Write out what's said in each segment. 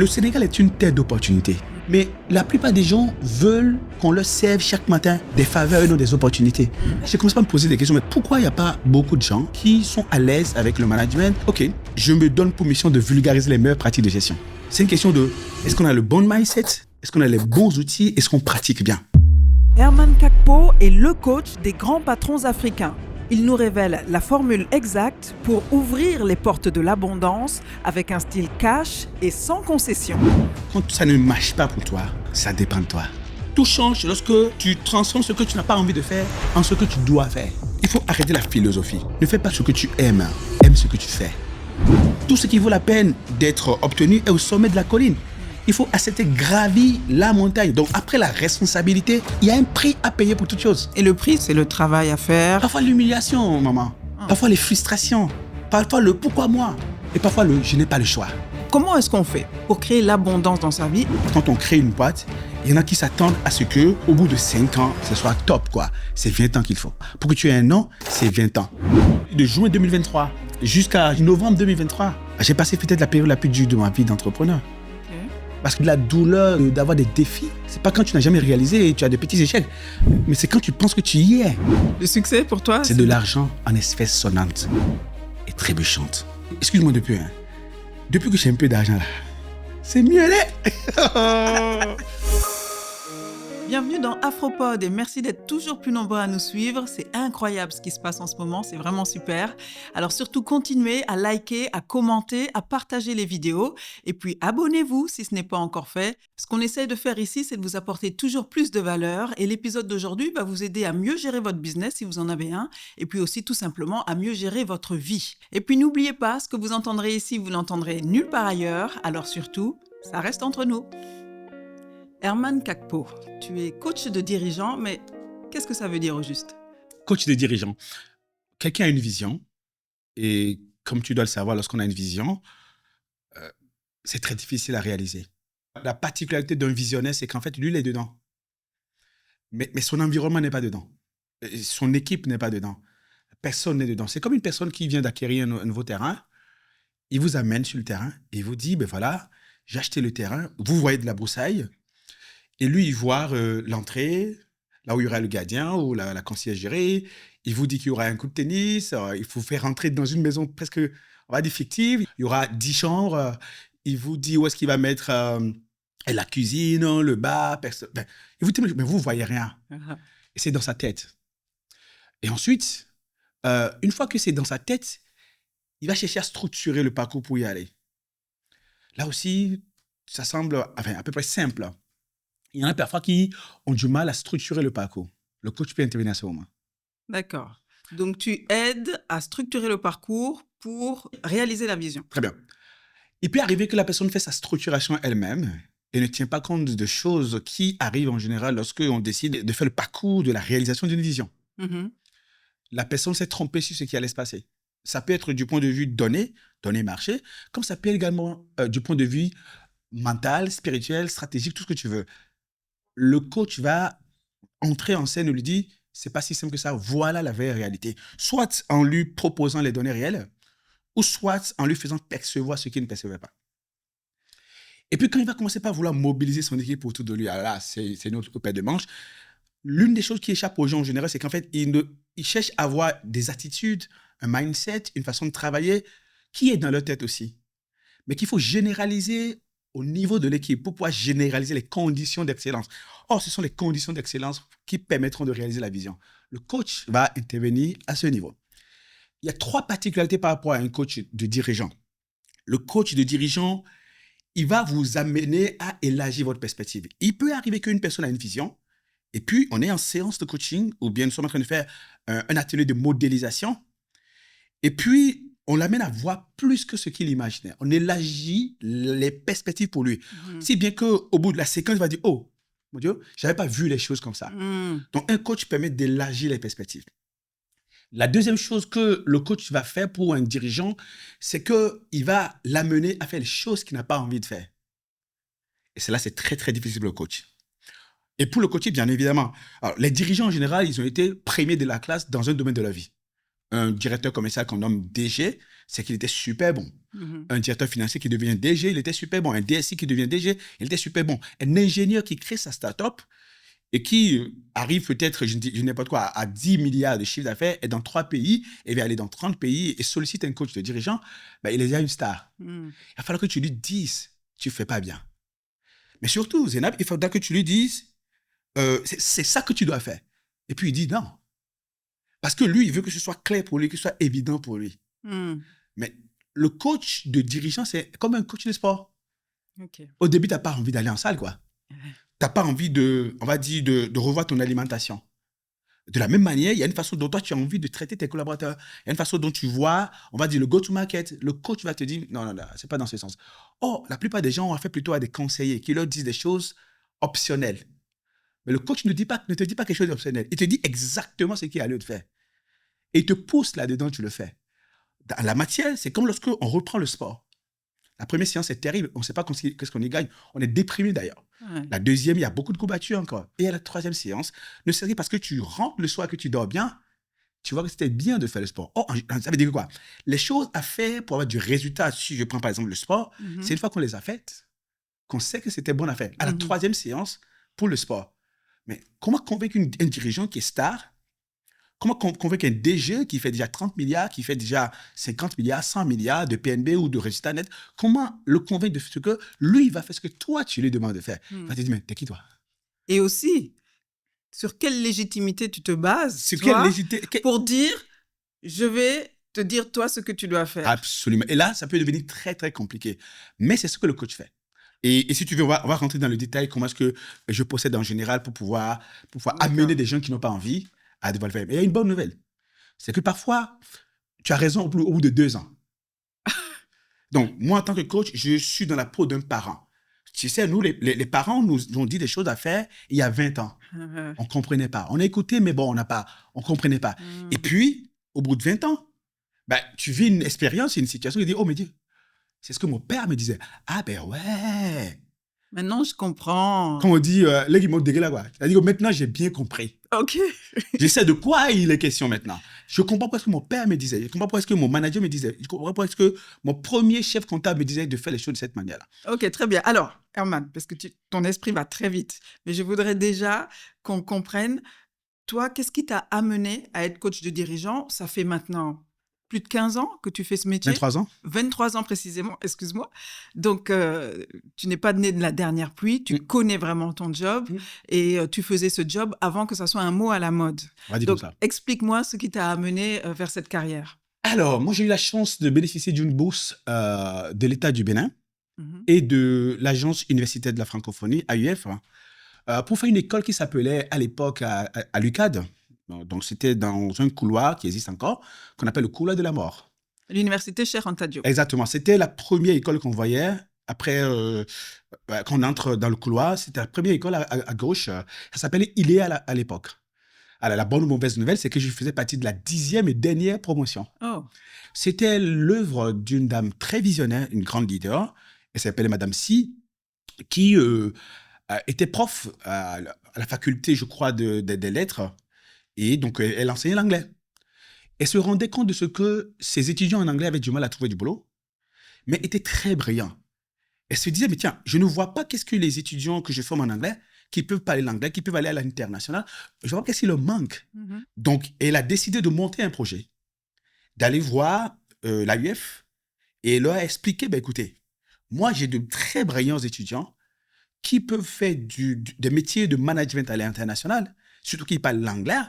Le Sénégal est une terre d'opportunités. Mais la plupart des gens veulent qu'on leur serve chaque matin des faveurs et non des opportunités. J'ai commencé à me poser des questions, mais pourquoi il n'y a pas beaucoup de gens qui sont à l'aise avec le management? Ok, je me donne pour mission de vulgariser les meilleures pratiques de gestion. C'est une question de, est-ce qu'on a le bon mindset? Est-ce qu'on a les bons outils? Est-ce qu'on pratique bien? Herman Kakpo est le coach des grands patrons africains. Il nous révèle la formule exacte pour ouvrir les portes de l'abondance avec un style cash et sans concession. Quand ça ne marche pas pour toi, ça dépend de toi. Tout change lorsque tu transformes ce que tu n'as pas envie de faire en ce que tu dois faire. Il faut arrêter la philosophie. Ne fais pas ce que tu aimes, aime ce que tu fais. Tout ce qui vaut la peine d'être obtenu est au sommet de la colline. Il faut accepter gravir la montagne. Donc après la responsabilité, il y a un prix à payer pour toute chose. Et le prix, c'est le travail à faire. Parfois l'humiliation, maman. Parfois les frustrations. Parfois le pourquoi moi. Et parfois le je n'ai pas le choix. Comment est-ce qu'on fait pour créer l'abondance dans sa vie? Quand on crée une boîte, il y en a qui s'attendent à ce que, au bout de 5 ans, ce soit top, quoi. C'est 20 ans qu'il faut. Pour que tu aies un an, c'est 20 ans. De juin 2023 jusqu'à novembre 2023, j'ai passé peut-être la période la plus dure de ma vie d'entrepreneur. Parce que la douleur d'avoir des défis, c'est pas quand tu n'as jamais réalisé et tu as des petits échecs, mais c'est quand tu penses que tu y es. Le succès pour toi, c'est de l'argent en espèces sonnantes et trébuchantes. Excuse-moi depuis, hein. Depuis que j'ai un peu d'argent là, c'est mieux là. Bienvenue dans Afropod et merci d'être toujours plus nombreux à nous suivre. C'est incroyable ce qui se passe en ce moment, c'est vraiment super. Alors surtout continuez à liker, à commenter, à partager les vidéos et puis abonnez-vous si ce n'est pas encore fait. Ce qu'on essaye de faire ici, c'est de vous apporter toujours plus de valeur et l'épisode d'aujourd'hui va vous aider à mieux gérer votre business si vous en avez un et puis aussi tout simplement à mieux gérer votre vie. Et puis n'oubliez pas, ce que vous entendrez ici, vous l'entendrez nulle part ailleurs. Alors surtout, ça reste entre nous. Herman Kakpo, tu es coach de dirigeant, mais qu'est-ce que ça veut dire au juste? Coach de dirigeant. Quelqu'un a une vision et comme tu dois le savoir, lorsqu'on a une vision, c'est très difficile à réaliser. La particularité d'un visionnaire, c'est qu'en fait, lui, il est dedans. Mais son environnement n'est pas dedans. Son équipe n'est pas dedans. Personne n'est dedans. C'est comme une personne qui vient d'acquérir un nouveau terrain. Il vous amène sur le terrain et il vous dit, ben voilà, j'ai acheté le terrain. Vous voyez de la broussaille. Et lui, il voit l'entrée, là où il y aura le gardien ou la conciergerie. Il vous dit qu'il y aura un coup de tennis. Il faut faire rentrer dans une maison presque, on va dire, fictive. Il y aura 10 chambres. Il vous dit où est-ce qu'il va mettre la cuisine, le bar. Ben, il vous dit, mais vous ne voyez rien. Et c'est dans sa tête. Et ensuite, une fois que c'est dans sa tête, il va chercher à structurer le parcours pour y aller. Là aussi, ça semble à peu près simple. Il y en a parfois qui ont du mal à structurer le parcours. Le coach peut intervenir à ce moment. D'accord. Donc, tu aides à structurer le parcours pour réaliser la vision. Très bien. Il peut arriver que la personne fait sa structuration elle-même et ne tient pas compte de choses qui arrivent en général lorsqu'on décide de faire le parcours de la réalisation d'une vision. La personne s'est trompée sur ce qui allait se passer. Ça peut être du point de vue donné marché, comme ça peut être également du point de vue mental, spirituel, stratégique, tout ce que tu veux. Le coach va entrer en scène et lui dit, c'est pas si simple que ça, voilà la vraie réalité. Soit en lui proposant les données réelles, ou soit en lui faisant percevoir ce qu'il ne percevait pas. Et puis quand il va commencer par vouloir mobiliser son équipe autour de lui, alors là, c'est notre paire de manches. L'une des choses qui échappe aux gens en général, c'est qu'en fait, ils cherchent à avoir des attitudes, un mindset, une façon de travailler qui est dans leur tête aussi. Mais qu'il faut généraliser au niveau de l'équipe pour pouvoir généraliser les conditions d'excellence. Or, ce sont les conditions d'excellence qui permettront de réaliser la vision. Le coach va intervenir à ce niveau. Il y a 3 particularités par rapport à un coach de dirigeant. Le coach de dirigeant, il va vous amener à élargir votre perspective. Il peut arriver qu'une personne a une vision et puis on est en séance de coaching ou bien nous sommes en train de faire un atelier de modélisation et puis on l'amène à voir plus que ce qu'il imaginait. On élargit les perspectives pour lui. Si bien qu'au bout de la séquence, il va dire « Oh, mon Dieu, je n'avais pas vu les choses comme ça. » Donc, un coach permet d'élargir les perspectives. La deuxième chose que le coach va faire pour un dirigeant, c'est qu'il va l'amener à faire les choses qu'il n'a pas envie de faire. Et cela, c'est très, très difficile pour le coach. Et pour le coach, bien évidemment, alors, les dirigeants en général, ils ont été premiers de la classe dans un domaine de leur vie. un directeur commercial qu'on nomme DG, c'est qu'il était super bon. Un directeur financier qui devient DG, il était super bon. Un DSI qui devient DG, il était super bon. Un ingénieur qui crée sa start-up et qui arrive peut-être, je dis n'importe quoi, à 10 milliards de chiffre d'affaires, est dans 3 pays, et va aller dans 30 pays et sollicite un coach de dirigeant, ben, il est déjà une star. Il va falloir que tu lui dises, tu ne fais pas bien. Mais surtout, Zénab, il faudra que tu lui dises, c'est ça que tu dois faire. Et puis il dit non. Parce que lui, il veut que ce soit clair pour lui, que ce soit évident pour lui. Mais le coach de dirigeant, c'est comme un coach de sport. Au début, tu n'as pas envie d'aller en salle, quoi. Tu n'as pas envie de revoir ton alimentation. De la même manière, il y a une façon dont toi, tu as envie de traiter tes collaborateurs. Il y a une façon dont tu vois, on va dire, le go-to-market. Le coach va te dire, non, c'est pas dans ce sens. Or, la plupart des gens ont affaire plutôt à des conseillers qui leur disent des choses optionnelles. Mais le coach ne te dit pas quelque chose d'optionnel. Il te dit exactement ce qu'il y a lieu de faire. Et il te pousse là-dedans, tu le fais. Dans la matière, c'est comme lorsqu'on reprend le sport. La première séance est terrible. On ne sait pas qu'est-ce qu'on y gagne. On est déprimé d'ailleurs. La deuxième, il y a beaucoup de courbatures encore. Et à la troisième séance, ne serait-ce que parce que tu rentres le soir, que tu dors bien, tu vois que c'était bien de faire le sport. Oh, ça veut dire quoi? Les choses à faire pour avoir du résultat, si je prends par exemple le sport, c'est une fois qu'on les a faites, qu'on sait que c'était bon à faire. À la troisième séance, pour le sport. Mais comment convaincre un dirigeant qui est star? Comment convaincre un DG qui fait déjà 30 milliards, qui fait déjà 50 milliards, 100 milliards de PNB ou de résultats nets? Comment le convaincre de ce que lui, il va faire ce que toi, tu lui demandes de faire? Il va te dire, mais t'es qui toi? Et aussi, sur quelle légitimité tu te bases pour dire, je vais te dire toi ce que tu dois faire? Absolument. Et là, ça peut devenir très, très compliqué. Mais c'est ce que le coach fait. Et si tu veux, on va rentrer dans le détail, comment est-ce que je procède en général pour pouvoir amener des gens qui n'ont pas envie à devoir le faire. Mais il y a une bonne nouvelle. C'est que parfois, tu as raison au bout de 2 ans. Donc, moi, en tant que coach, je suis dans la peau d'un parent. Tu sais, nous, les parents nous ont dit des choses à faire il y a 20 ans. On ne comprenait pas. On a écouté, mais bon, on ne comprenait pas. Et puis, au bout de 20 ans, ben, tu vis une expérience, une situation, et tu dis, oh, mais Dieu, c'est ce que mon père me disait. Ah, ben ouais. Maintenant, je comprends. Comme on dit, les mots de là, quoi. C'est-à-dire que maintenant, j'ai bien compris. OK. Je sais de quoi il est question maintenant. Je comprends pas ce que mon père me disait. Je comprends pas ce que mon manager me disait. Je comprends pas ce que mon premier chef comptable me disait de faire les choses de cette manière-là. OK, très bien. Alors, Herman, parce que ton esprit va très vite, mais je voudrais déjà qu'on comprenne, toi, qu'est-ce qui t'a amené à être coach de dirigeant? Ça fait maintenant plus de 15 ans que tu fais ce métier. 23 ans. 23 ans précisément, excuse-moi. Donc, tu n'es pas né de la dernière pluie, tu connais vraiment ton job et tu faisais ce job avant que ça soit un mot à la mode. On va dire Donc, comme ça. explique-moi ce qui t'a amené vers cette carrière. Alors, moi, j'ai eu la chance de bénéficier d'une bourse de l'État du Bénin et de l'Agence universitaire de la francophonie, AUF, pour faire une école qui s'appelait à l'époque à l'UCAD. Donc, c'était dans un couloir qui existe encore, qu'on appelle le couloir de la mort. L'université Cheikh Anta Diop. Exactement. C'était la première école qu'on voyait après qu'on entre dans le couloir. C'était la première école à gauche. Ça s'appelait ILEA à l'époque. Alors, la bonne ou mauvaise nouvelle, c'est que je faisais partie de la 10e et dernière promotion. Oh. C'était l'œuvre d'une dame très visionnaire, une grande leader. Elle s'appelait Madame Si, qui était prof à la faculté, je crois, des lettres. Et donc, elle enseignait l'anglais. Elle se rendait compte de ce que ses étudiants en anglais avaient du mal à trouver du boulot, mais étaient très brillants. Elle se disait, mais tiens, je ne vois pas qu'est-ce que les étudiants que je forme en anglais, qui peuvent parler l'anglais, qui peuvent aller à l'international, je vois qu'est-ce qui leur manque. Donc, elle a décidé de monter un projet, d'aller voir l'AUF et leur a expliqué, ben, écoutez, moi, j'ai de très brillants étudiants qui peuvent faire des métiers de management à l'international, surtout qu'ils parlent l'anglais,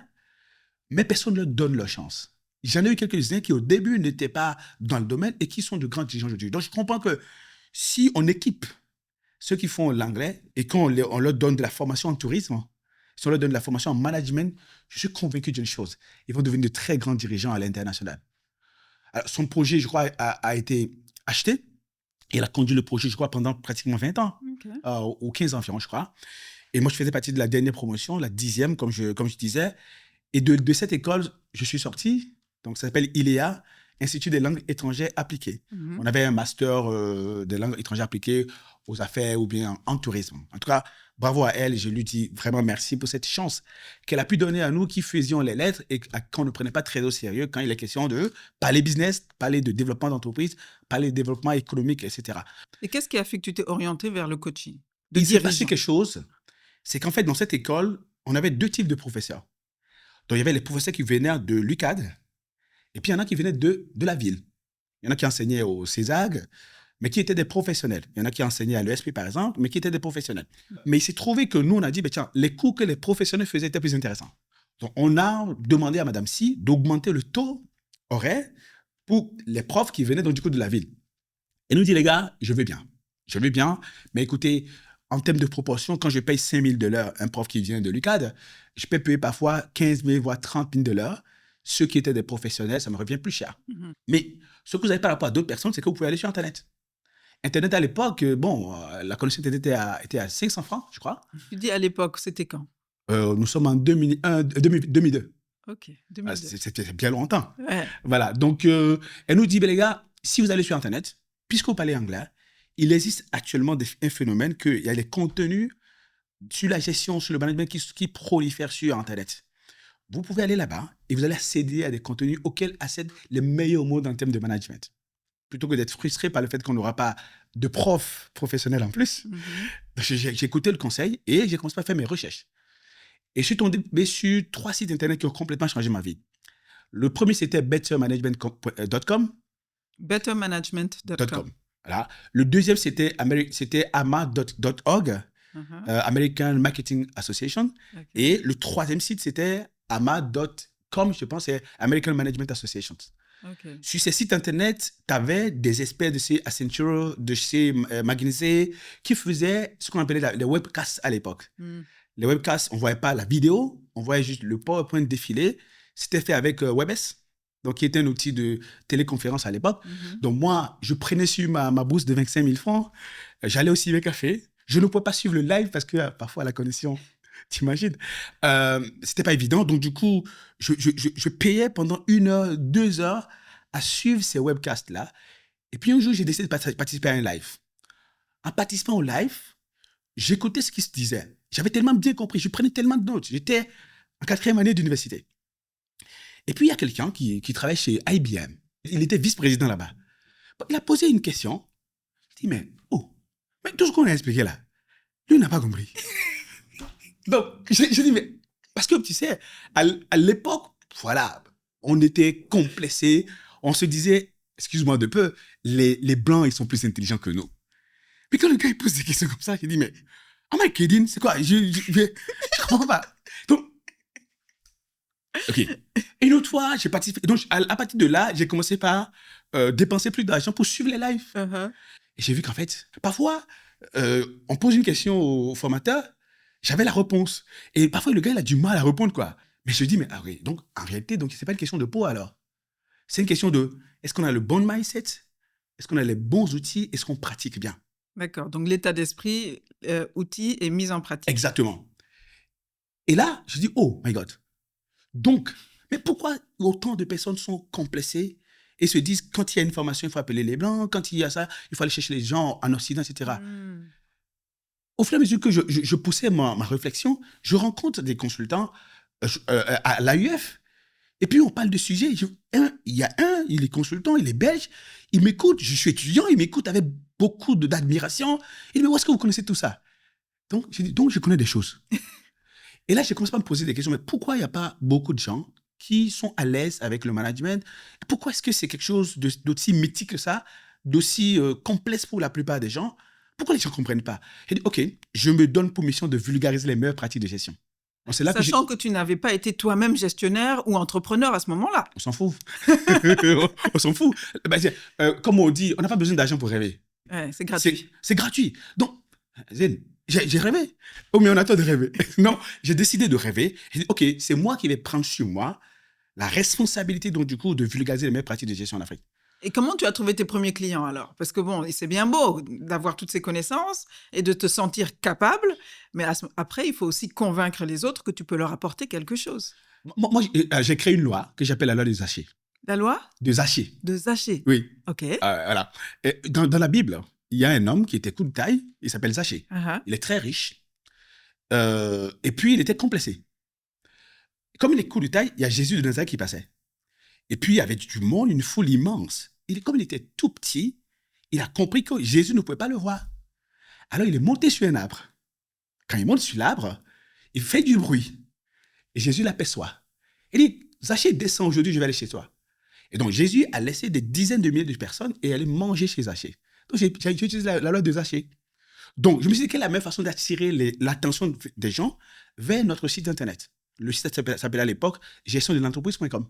mais personne ne leur donne leur chance. J'en ai eu quelques-uns qui, au début, n'étaient pas dans le domaine et qui sont de grands dirigeants aujourd'hui. Donc, je comprends que si on équipe ceux qui font l'anglais et qu'on leur donne de la formation en tourisme, si on leur donne de la formation en management, je suis convaincu d'une chose. Ils vont devenir de très grands dirigeants à l'international. Alors, son projet, je crois, a été acheté. Et elle a conduit le projet, je crois, pendant pratiquement 20 ans, ou 15 ans environ, je crois. Et moi, je faisais partie de la dernière promotion, la 10e, comme je disais. Et de cette école, je suis sorti. Donc, ça s'appelle ILEA, Institut des langues étrangères appliquées. On avait un master de langues étrangères appliquées aux affaires ou bien en tourisme. En tout cas, bravo à elle. Je lui dis vraiment merci pour cette chance qu'elle a pu donner à nous qui faisions les lettres et qu'on ne prenait pas très au sérieux quand il est question de parler business, parler de développement d'entreprise, parler de développement économique, etc. Et qu'est-ce qui a fait que tu t'es orienté vers le coaching Il s'est passé quelque chose, c'est qu'en fait, dans cette école, on avait 2 types de professeurs. Donc, il y avait les professeurs qui venaient de l'UQAD et puis il y en a qui venaient de la ville. Il y en a qui enseignaient au CESAG, mais qui étaient des professionnels. Il y en a qui enseignaient à l'ESP, par exemple, mais qui étaient des professionnels. Mais il s'est trouvé que nous, on a dit, tiens, les cours que les professionnels faisaient étaient plus intéressants. Donc, on a demandé à Madame Si d'augmenter le taux horaire pour les profs qui venaient donc, du coup de la ville. Et nous dit, les gars, je veux bien, mais écoutez, en termes de proportion, quand je paye 5 000 $ un prof qui vient de l'UQAD, je peux payer parfois 15 000, voire 30 000 $. Ceux qui étaient des professionnels, ça me revient plus cher. Mais ce que vous avez par rapport à d'autres personnes, c'est que vous pouvez aller sur Internet. Internet, à l'époque, la connexion était à 500 francs, je crois. Tu dis à l'époque, c'était quand? Nous sommes en 2002. Ok, 2002. C'était bien longtemps. Ouais. Voilà, donc elle nous dit, les gars, si vous allez sur Internet, puisque vous parlez anglais, il existe actuellement un phénomène qu'il y a des contenus sur la gestion, sur le management qui prolifèrent sur Internet. Vous pouvez aller là-bas et vous allez accéder à des contenus auxquels accèdent les meilleurs modes en termes de management. Plutôt que d'être frustré par le fait qu'on n'aura pas de professionnels en plus. J'ai écouté le conseil et j'ai commencé à faire mes recherches. Et je suis tombé sur 3 sites Internet qui ont complètement changé ma vie. Le premier, c'était bettermanagement.com. Bettermanagement.com. Voilà. Le deuxième, c'était ama.org, American Marketing Association. Okay. Et le troisième site, c'était ama.com, je pense, c'est American Management Association. Okay. Sur ces sites Internet, tu avais des experts de chez Accenture, de chez McKinsey, qui faisaient ce qu'on appelait les webcasts à l'époque. Les webcasts, on ne voyait pas la vidéo, on voyait juste le PowerPoint défiler. C'était fait avec WebEx, donc qui était un outil de téléconférence à l'époque. Donc moi, je prenais sur ma bourse de 25 000 francs, j'allais au cybercafé. Je ne pouvais pas suivre le live parce que parfois la connexion, t'imagines, c'était pas évident. Donc du coup, je payais pendant 1 heure, 2 heures à suivre ces webcasts-là. Et puis un jour, j'ai décidé de participer à un live. En participant au live, j'écoutais ce qui se disait. J'avais tellement bien compris, je prenais tellement de notes. J'étais en 4e année d'université. Et puis, il y a quelqu'un qui travaille chez IBM. Il était vice-président là-bas. Il a posé une question. Je dis, mais tout ce qu'on a expliqué là, lui, il n'a pas compris. Donc, je dis, mais parce que tu sais, à l'époque, voilà, on était complexés. On se disait, excuse-moi de peu, les Blancs, ils sont plus intelligents que nous. Puis quand le gars il pose des questions comme ça, il dit, mais am I kidding? C'est quoi? Je comprends pas. Donc, ok. Et une autre fois, j'ai participé. Donc, à partir de là, j'ai commencé par dépenser plus d'argent pour suivre les lives. Et j'ai vu qu'en fait, parfois, on pose une question au formateur, j'avais la réponse. Et parfois, le gars, il a du mal à répondre, quoi. Mais je dis, mais ah oui, donc, en réalité, donc, c'est pas une question de peau, alors. C'est une question de, est-ce qu'on a le bon mindset? Est-ce qu'on a les bons outils? Est-ce qu'on pratique bien? D'accord. Donc, l'état d'esprit, outils et mise en pratique. Exactement. Et là, je dis, oh my God. Donc, mais pourquoi autant de personnes sont complexées et se disent, quand il y a une formation, il faut appeler les Blancs, quand il y a ça, il faut aller chercher les gens en Occident, etc. Au fur et à mesure que je poussais ma réflexion, je rencontre des consultants à l'AUF. Et puis, on parle de sujets. Il est consultant, il est belge. Il m'écoute, je suis étudiant, il m'écoute avec beaucoup d'admiration. Il dit, mais où est-ce que vous connaissez tout ça? Donc, j'ai dit, donc, je connais des choses. Et là, j'ai commencé à me poser des questions. Mais pourquoi il n'y a pas beaucoup de gens qui sont à l'aise avec le management? Pourquoi est-ce que c'est quelque chose d'aussi mythique que ça, d'aussi complexe pour la plupart des gens? Pourquoi les gens ne comprennent pas? J'ai dit, OK, je me donne pour mission de vulgariser les meilleures pratiques de gestion. Donc, c'est là Sachant que tu n'avais pas été toi-même gestionnaire ou entrepreneur à ce moment-là. On s'en fout. On s'en fout. Comme on dit, on n'a pas besoin d'argent pour rêver. Ouais, c'est gratuit. C'est gratuit. Donc, j'ai rêvé. Oh, mais on attend de rêver. Non, j'ai décidé de rêver. J'ai dit, OK, c'est moi qui vais prendre sur moi la responsabilité, donc, du coup, de vulgariser les meilleures pratiques de gestion en Afrique. Et comment tu as trouvé tes premiers clients alors? Parce que bon, c'est bien beau d'avoir toutes ces connaissances et de te sentir capable, mais après, il faut aussi convaincre les autres que tu peux leur apporter quelque chose. Moi, j'ai créé une loi que j'appelle la loi de Zaché. La loi? De Zaché. De Zaché. Oui. OK. Voilà. Et dans la Bible, il y a un homme qui était coup de taille, il s'appelle Zaché. Il est très riche. Et puis, il était complexé. Comme il est court de taille, il y a Jésus de Nazareth qui passait. Et puis, il y avait du monde, une foule immense. Comme il était tout petit, il a compris que Jésus ne pouvait pas le voir. Alors, il est monté sur un arbre. Quand il monte sur l'arbre, il fait du bruit. Et Jésus l'aperçoit. Il dit, Zachée, descends aujourd'hui, je vais aller chez toi. Et donc, Jésus a laissé des dizaines de milliers de personnes et allait manger chez Zachée. Donc, j'ai utilisé la loi de Zachée. Donc, je me suis dit quelle est la meilleure façon d'attirer l'attention des gens vers notre site internet. Le site s'appelait à l'époque gestiondel'entreprise.com.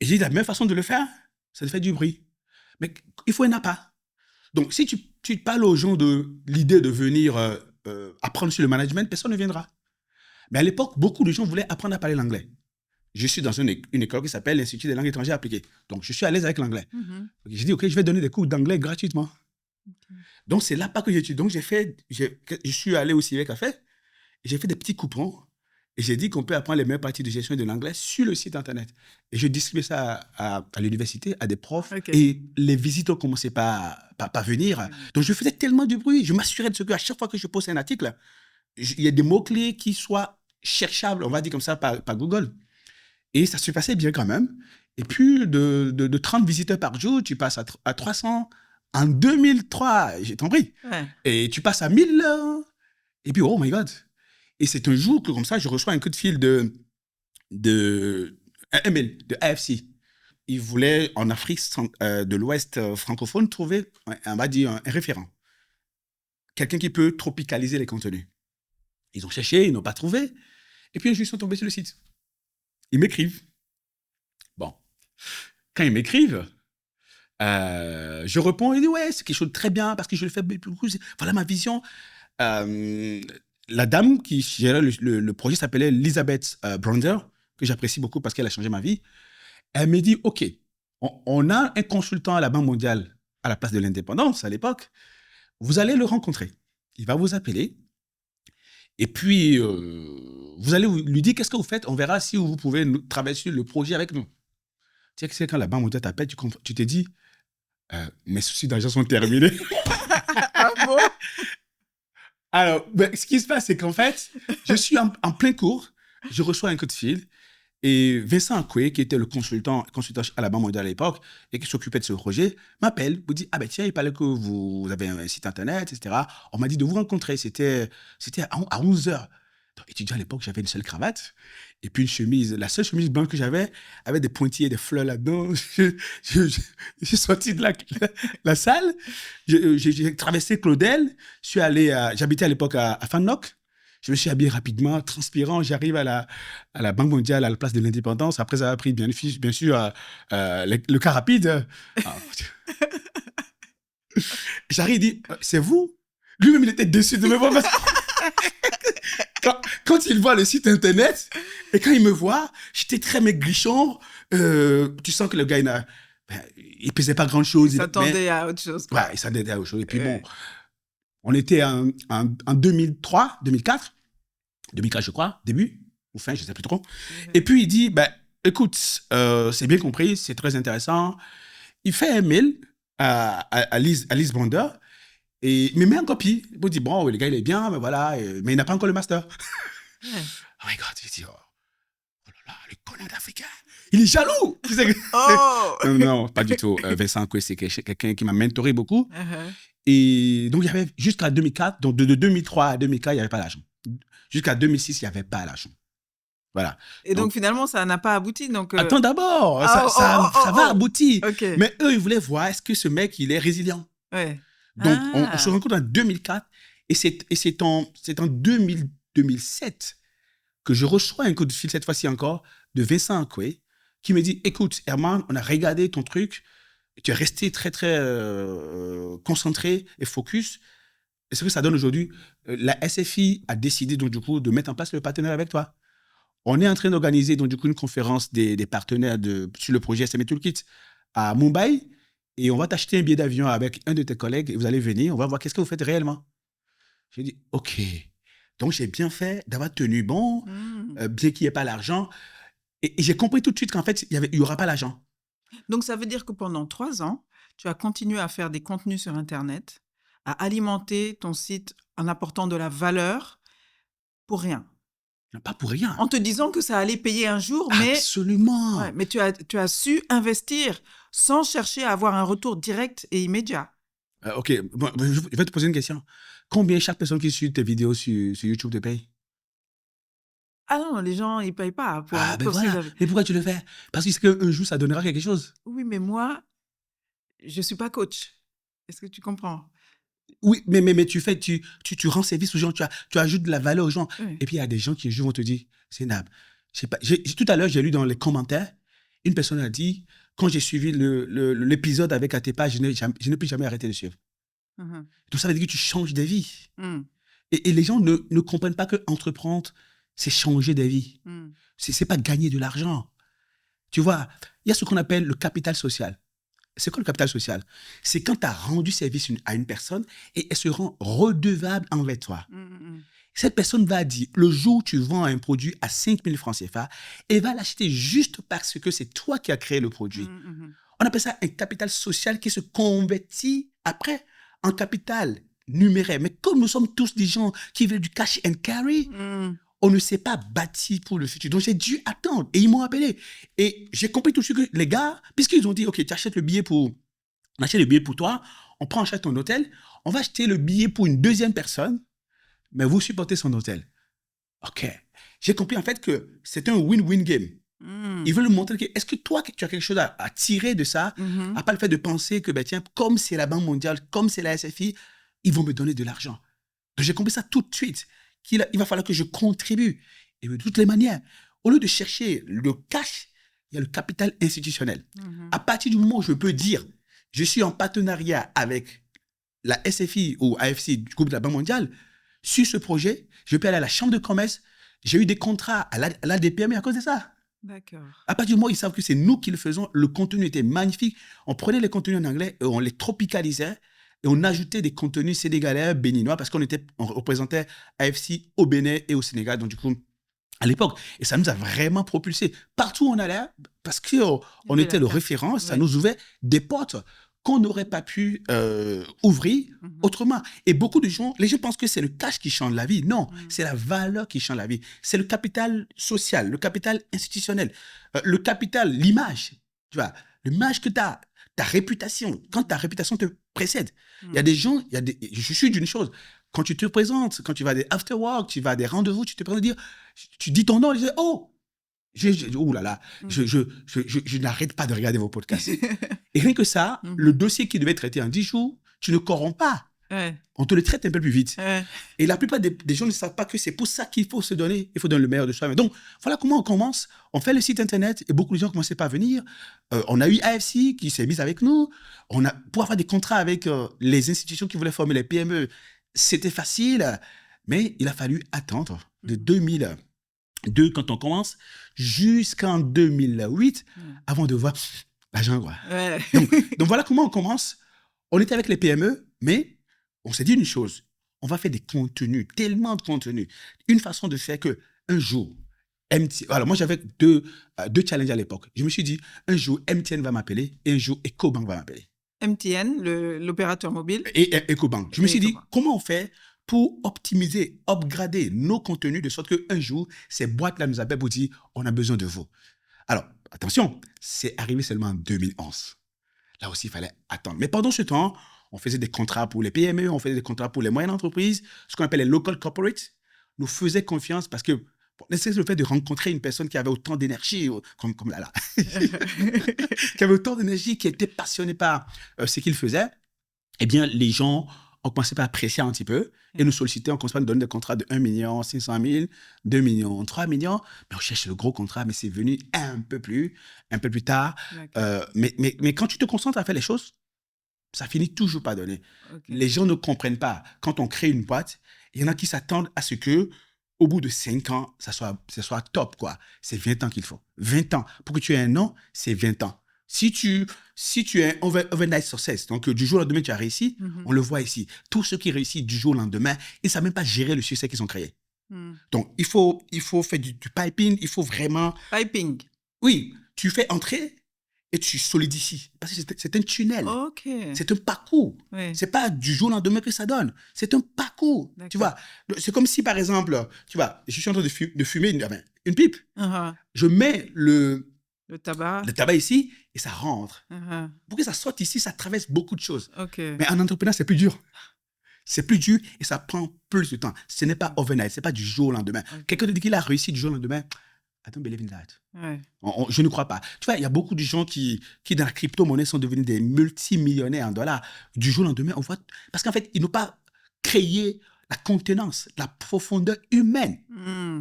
Et j'ai dit la meilleure façon de le faire, c'est de faire du bruit. Mais il faut un appât. Donc, si tu parles aux gens de l'idée de venir apprendre sur le management, personne ne viendra. Mais à l'époque, beaucoup de gens voulaient apprendre à parler l'anglais. Je suis dans une école qui s'appelle l'Institut des langues étrangères appliquées. Donc, je suis à l'aise avec l'anglais. J'ai dit, OK, je vais donner des cours d'anglais gratuitement. Donc, c'est là-bas que j'étudie. Donc, je suis allé au Civic Café et j'ai fait des petits coupons. Et j'ai dit qu'on peut apprendre les meilleures parties de gestion de l'anglais sur le site internet. Et je distribuais ça à l'université, à des profs. Et les visiteurs commençaient pas à venir. Donc, je faisais tellement de bruit. Je m'assurais de ce qu'à chaque fois que je postais un article, il y a des mots-clés qui soient cherchables, on va dire comme ça, par Google. Et ça se passait bien quand même. Et puis, de 30 visiteurs par jour, tu passes à 300. En 2003, j'ai compris. Ouais. Et tu passes à 1000. Et puis, oh my God. Et c'est un jour que, comme ça, je reçois un coup de fil un mail de AFC. Ils voulaient, en Afrique de l'Ouest francophone, trouver, on va dire, un référent. Quelqu'un qui peut tropicaliser les contenus. Ils ont cherché, ils n'ont pas trouvé. Et puis, ils sont tombés sur le site. Ils m'écrivent. Bon. Quand ils m'écrivent, je réponds, il dit, ouais, c'est quelque chose de très bien, parce que je le fais beaucoup. Voilà ma vision. La dame qui gérait le projet s'appelait Elizabeth Brander, que j'apprécie beaucoup parce qu'elle a changé ma vie. Elle me dit, OK, on a un consultant à la Banque mondiale à la place de l'indépendance à l'époque. Vous allez le rencontrer. Il va vous appeler. Et puis, vous allez lui dire qu'est-ce que vous faites. On verra si vous pouvez travailler sur le projet avec nous. Tu sais, quand la Banque mondiale t'appelle, tu te dis, mes soucis d'argent sont terminés. Ah bon? Alors, ce qui se passe, c'est qu'en fait, je suis en plein cours, je reçois un coup de fil, et Vincent Akoué, qui était le consultant à la Banque mondiale à l'époque, et qui s'occupait de ce projet, m'appelle, me dit, ah ben tiens, il paraît que vous avez un site internet, etc. On m'a dit de vous rencontrer, c'était à 11h. Étudiant à l'époque, j'avais une seule cravate, et puis une chemise, la seule chemise blanche que j'avais, avait des pointillés, des fleurs là-dedans. Je suis sorti de la salle, j'ai traversé Claudel, j'habitais à l'époque à Fannock, je me suis habillé rapidement, transpirant, j'arrive à la Banque mondiale, à la place de l'indépendance, après avoir pris bien sûr le car rapide. J'arrive, il dit, c'est vous? Lui-même, il était déçu de me voir parce que quand il voit le site internet et quand il me voit, j'étais très maigrichon. Tu sens que le gars, il pesait pas grand-chose. Il s'attendait à autre chose. Ouais, il s'attendait à autre chose. Et puis bon, on était en 2003, 2004 je crois, début ou fin, je ne sais plus trop. Et puis il dit, écoute, c'est bien compris, c'est très intéressant. Il fait un mail à Lise Brander. Et il me met en copie. Il me dit, bon, le gars, il est bien, mais voilà, mais il n'a pas encore le master. Oh my God, je dis, oh là là, le connard d'Africain, il est jaloux. Oh. Non, pas du tout. Vincent Akoué, c'est quelqu'un qui m'a mentoré beaucoup. Et donc, il y avait jusqu'à 2004, donc de 2003 à 2004, il n'y avait pas l'argent. Jusqu'à 2006, il n'y avait pas l'argent. Voilà. Et donc finalement, ça n'a pas abouti. Donc Attends d'abord, ça va aboutir. Okay. Mais eux, ils voulaient voir, est-ce que ce mec, il est résilient. Ouais. Donc, on se rencontre en 2004 et c'est en 2007 que je reçois un coup de fil, cette fois-ci encore, de Vincent Akoué, qui me dit, écoute, Herman, on a regardé ton truc, tu es resté très, très concentré et focus. Et ce que ça donne aujourd'hui, la SFI a décidé donc du coup de mettre en place le partenariat avec toi. On est en train d'organiser donc du coup une conférence des partenaires sur le projet SME Toolkit à Mumbai. Et on va t'acheter un billet d'avion avec un de tes collègues et vous allez venir, on va voir qu'est-ce que vous faites réellement. J'ai dit, OK. Donc, j'ai bien fait d'avoir tenu bon, bien qu'il n'y ait pas l'argent. Et j'ai compris tout de suite qu'en fait, il n'y aura pas l'argent. Donc, ça veut dire que pendant 3 ans, tu as continué à faire des contenus sur Internet, à alimenter ton site en apportant de la valeur pour rien. Non, pas pour rien. En te disant que ça allait payer un jour, Absolument. mais tu as su investir sans chercher à avoir un retour direct et immédiat. OK, bon, je vais te poser une question. Combien chaque personne qui suit tes vidéos sur YouTube te paye? Ah non, les gens, ils ne payent pas pour Ben voilà. suivre. Mais pourquoi tu le fais? Parce que c'est qu'un jour, ça donnera quelque chose. Oui, mais moi, je ne suis pas coach. Est-ce que tu comprends? Oui, mais tu rends service aux gens, tu ajoutes de la valeur aux gens. Oui. Et puis, il y a des gens qui un jour vont te dire, c'est Nab. Je sais pas, tout à l'heure, j'ai lu dans les commentaires, une personne a dit, quand j'ai suivi l'épisode avec Atepa, je n'ai plus jamais arrêté de suivre. Tout ça veut dire que tu changes des vies. Et les gens ne comprennent pas que entreprendre, c'est changer des vies. C'est pas gagner de l'argent. Tu vois, il y a ce qu'on appelle le capital social. C'est quoi le capital social? C'est quand tu as rendu service à une personne et elle se rend redevable envers toi. Cette personne va dire, le jour où tu vends un produit à 5 000 francs CFA, elle va l'acheter juste parce que c'est toi qui as créé le produit. On appelle ça un capital social qui se convertit après en capital numéraire. Mais comme nous sommes tous des gens qui veulent du cash and carry, on ne s'est pas bâti pour le futur. Donc, j'ai dû attendre. Et ils m'ont appelé. Et j'ai compris tout de suite que les gars, puisqu'ils ont dit, OK, tu achètes le billet on achète le billet pour toi, on prend en charge ton hôtel, on va acheter le billet pour une deuxième personne, mais vous supportez son hôtel. OK. J'ai compris en fait que c'est un win-win game. Ils veulent montrer que, est-ce que toi, tu as quelque chose à tirer de ça, à pas le fait de penser que, ben, tiens, comme c'est la Banque mondiale, comme c'est la SFI, ils vont me donner de l'argent. Donc, j'ai compris ça tout de suite. Il va falloir que je contribue. Et de toutes les manières, au lieu de chercher le cash, il y a le capital institutionnel. À partir du moment où je peux dire, je suis en partenariat avec la SFI ou AFC du groupe de la Banque mondiale, sur ce projet, je peux aller à la chambre de commerce, j'ai eu des contrats à l'ADPM à cause de ça. D'accord. À partir du moment où ils savent que c'est nous qui le faisons, le contenu était magnifique. On prenait les contenus en anglais et on les tropicalisait. Et on ajoutait des contenus sénégalais, béninois, parce qu'on représentait AFC au Bénin et au Sénégal. Donc, du coup, à l'époque, et ça nous a vraiment propulsés. Partout où on allait, parce qu'on était le référent, ça nous ouvrait des portes qu'on n'aurait pas pu ouvrir autrement. Et beaucoup de gens, les gens pensent que c'est le cash qui change la vie. Non, c'est la valeur qui change la vie. C'est le capital social, le capital institutionnel, le capital, l'image. Tu vois, l'image que tu as, ta réputation. Quand ta réputation te précède. Il y a des gens, je suis d'une chose. Quand tu te présentes, quand tu vas à des after-work, tu vas à des rendez-vous, tu te présentes, tu dis ton nom, et tu dis, oh, oh là là, je n'arrête pas de regarder vos podcasts. Et rien que ça, le dossier qui devait être traité en 10 jours, tu ne corromps pas. On te le traite un peu plus vite. Et la plupart des gens ne savent pas que c'est pour ça qu'il faut se donner, il faut donner le meilleur de soi-même. Donc, voilà comment on commence. On fait le site internet et beaucoup de gens ne commençaient pas à venir. On a eu AFC qui s'est mise avec nous. Pour avoir des contrats avec les institutions qui voulaient former les PME, c'était facile. Mais il a fallu attendre de 2002, quand on commence, jusqu'en 2008, avant de voir l'argent. Donc, voilà comment on commence. On était avec les PME, mais on s'est dit une chose, on va faire des contenus, tellement de contenus. Une façon de faire que un jour, MTN... Alors moi, j'avais deux challenges à l'époque. Je me suis dit, un jour, MTN va m'appeler et un jour, Ecobank va m'appeler. MTN, l'opérateur mobile. Et Ecobank. Je me suis dit, comment on fait pour optimiser, upgrader nos contenus de sorte qu'un jour, ces boîtes-là nous appellent pour dire, on a besoin de vous. Alors, attention, c'est arrivé seulement en 2011. Là aussi, il fallait attendre. Mais pendant ce temps, on faisait des contrats pour les PME, on faisait des contrats pour les moyennes entreprises, ce qu'on appelle les local corporates. Nous faisaient confiance parce que le fait de rencontrer une personne qui avait autant d'énergie, comme là, qui avait autant d'énergie, qui était passionnée par ce qu'il faisait, eh bien, les gens ont commencé à apprécier un petit peu et nous solliciter, on commençait à nous donner des contrats de 1 500 000, 2 millions, 3 millions. Mais on cherche le gros contrat, mais c'est venu un peu plus tard. Mais quand tu te concentres à faire les choses, ça finit toujours par donner. Les gens ne comprennent pas. Quand on crée une boîte, il y en a qui s'attendent à ce que, au bout de 5 ans, ça soit top, quoi. C'est 20 ans qu'il faut. 20 ans. Pour que tu aies un nom, c'est 20 ans. Si tu es overnight success, donc du jour au lendemain, tu as réussi, on le voit ici. Tous ceux qui réussissent du jour au lendemain, ils ne savent même pas gérer le succès qu'ils ont créé. Donc, il faut faire du piping, il faut vraiment... Piping. Oui, tu fais entrer et tu solidifies. Parce que c'est un tunnel. Ok. C'est un parcours. Oui. C'est pas du jour au lendemain que ça donne. C'est un parcours. D'accord. Tu vois, c'est comme si, par exemple, tu vois, je suis en train de fumer une pipe. Je mets le tabac ici et ça rentre. Pour que ça sorte ici, ça traverse beaucoup de choses. Mais en entrepreneur, c'est plus dur. C'est plus dur et ça prend plus de temps. Ce n'est pas overnight, ce n'est pas du jour au lendemain. Quelqu'un te dit qu'il a réussi du jour au lendemain. I don't believe in that. Je ne crois pas. Tu vois, il y a beaucoup de gens qui dans la crypto-monnaie, sont devenus des multimillionnaires en dollars. Du jour au lendemain, on voit... Parce qu'en fait, ils n'ont pas créé la contenance, la profondeur humaine,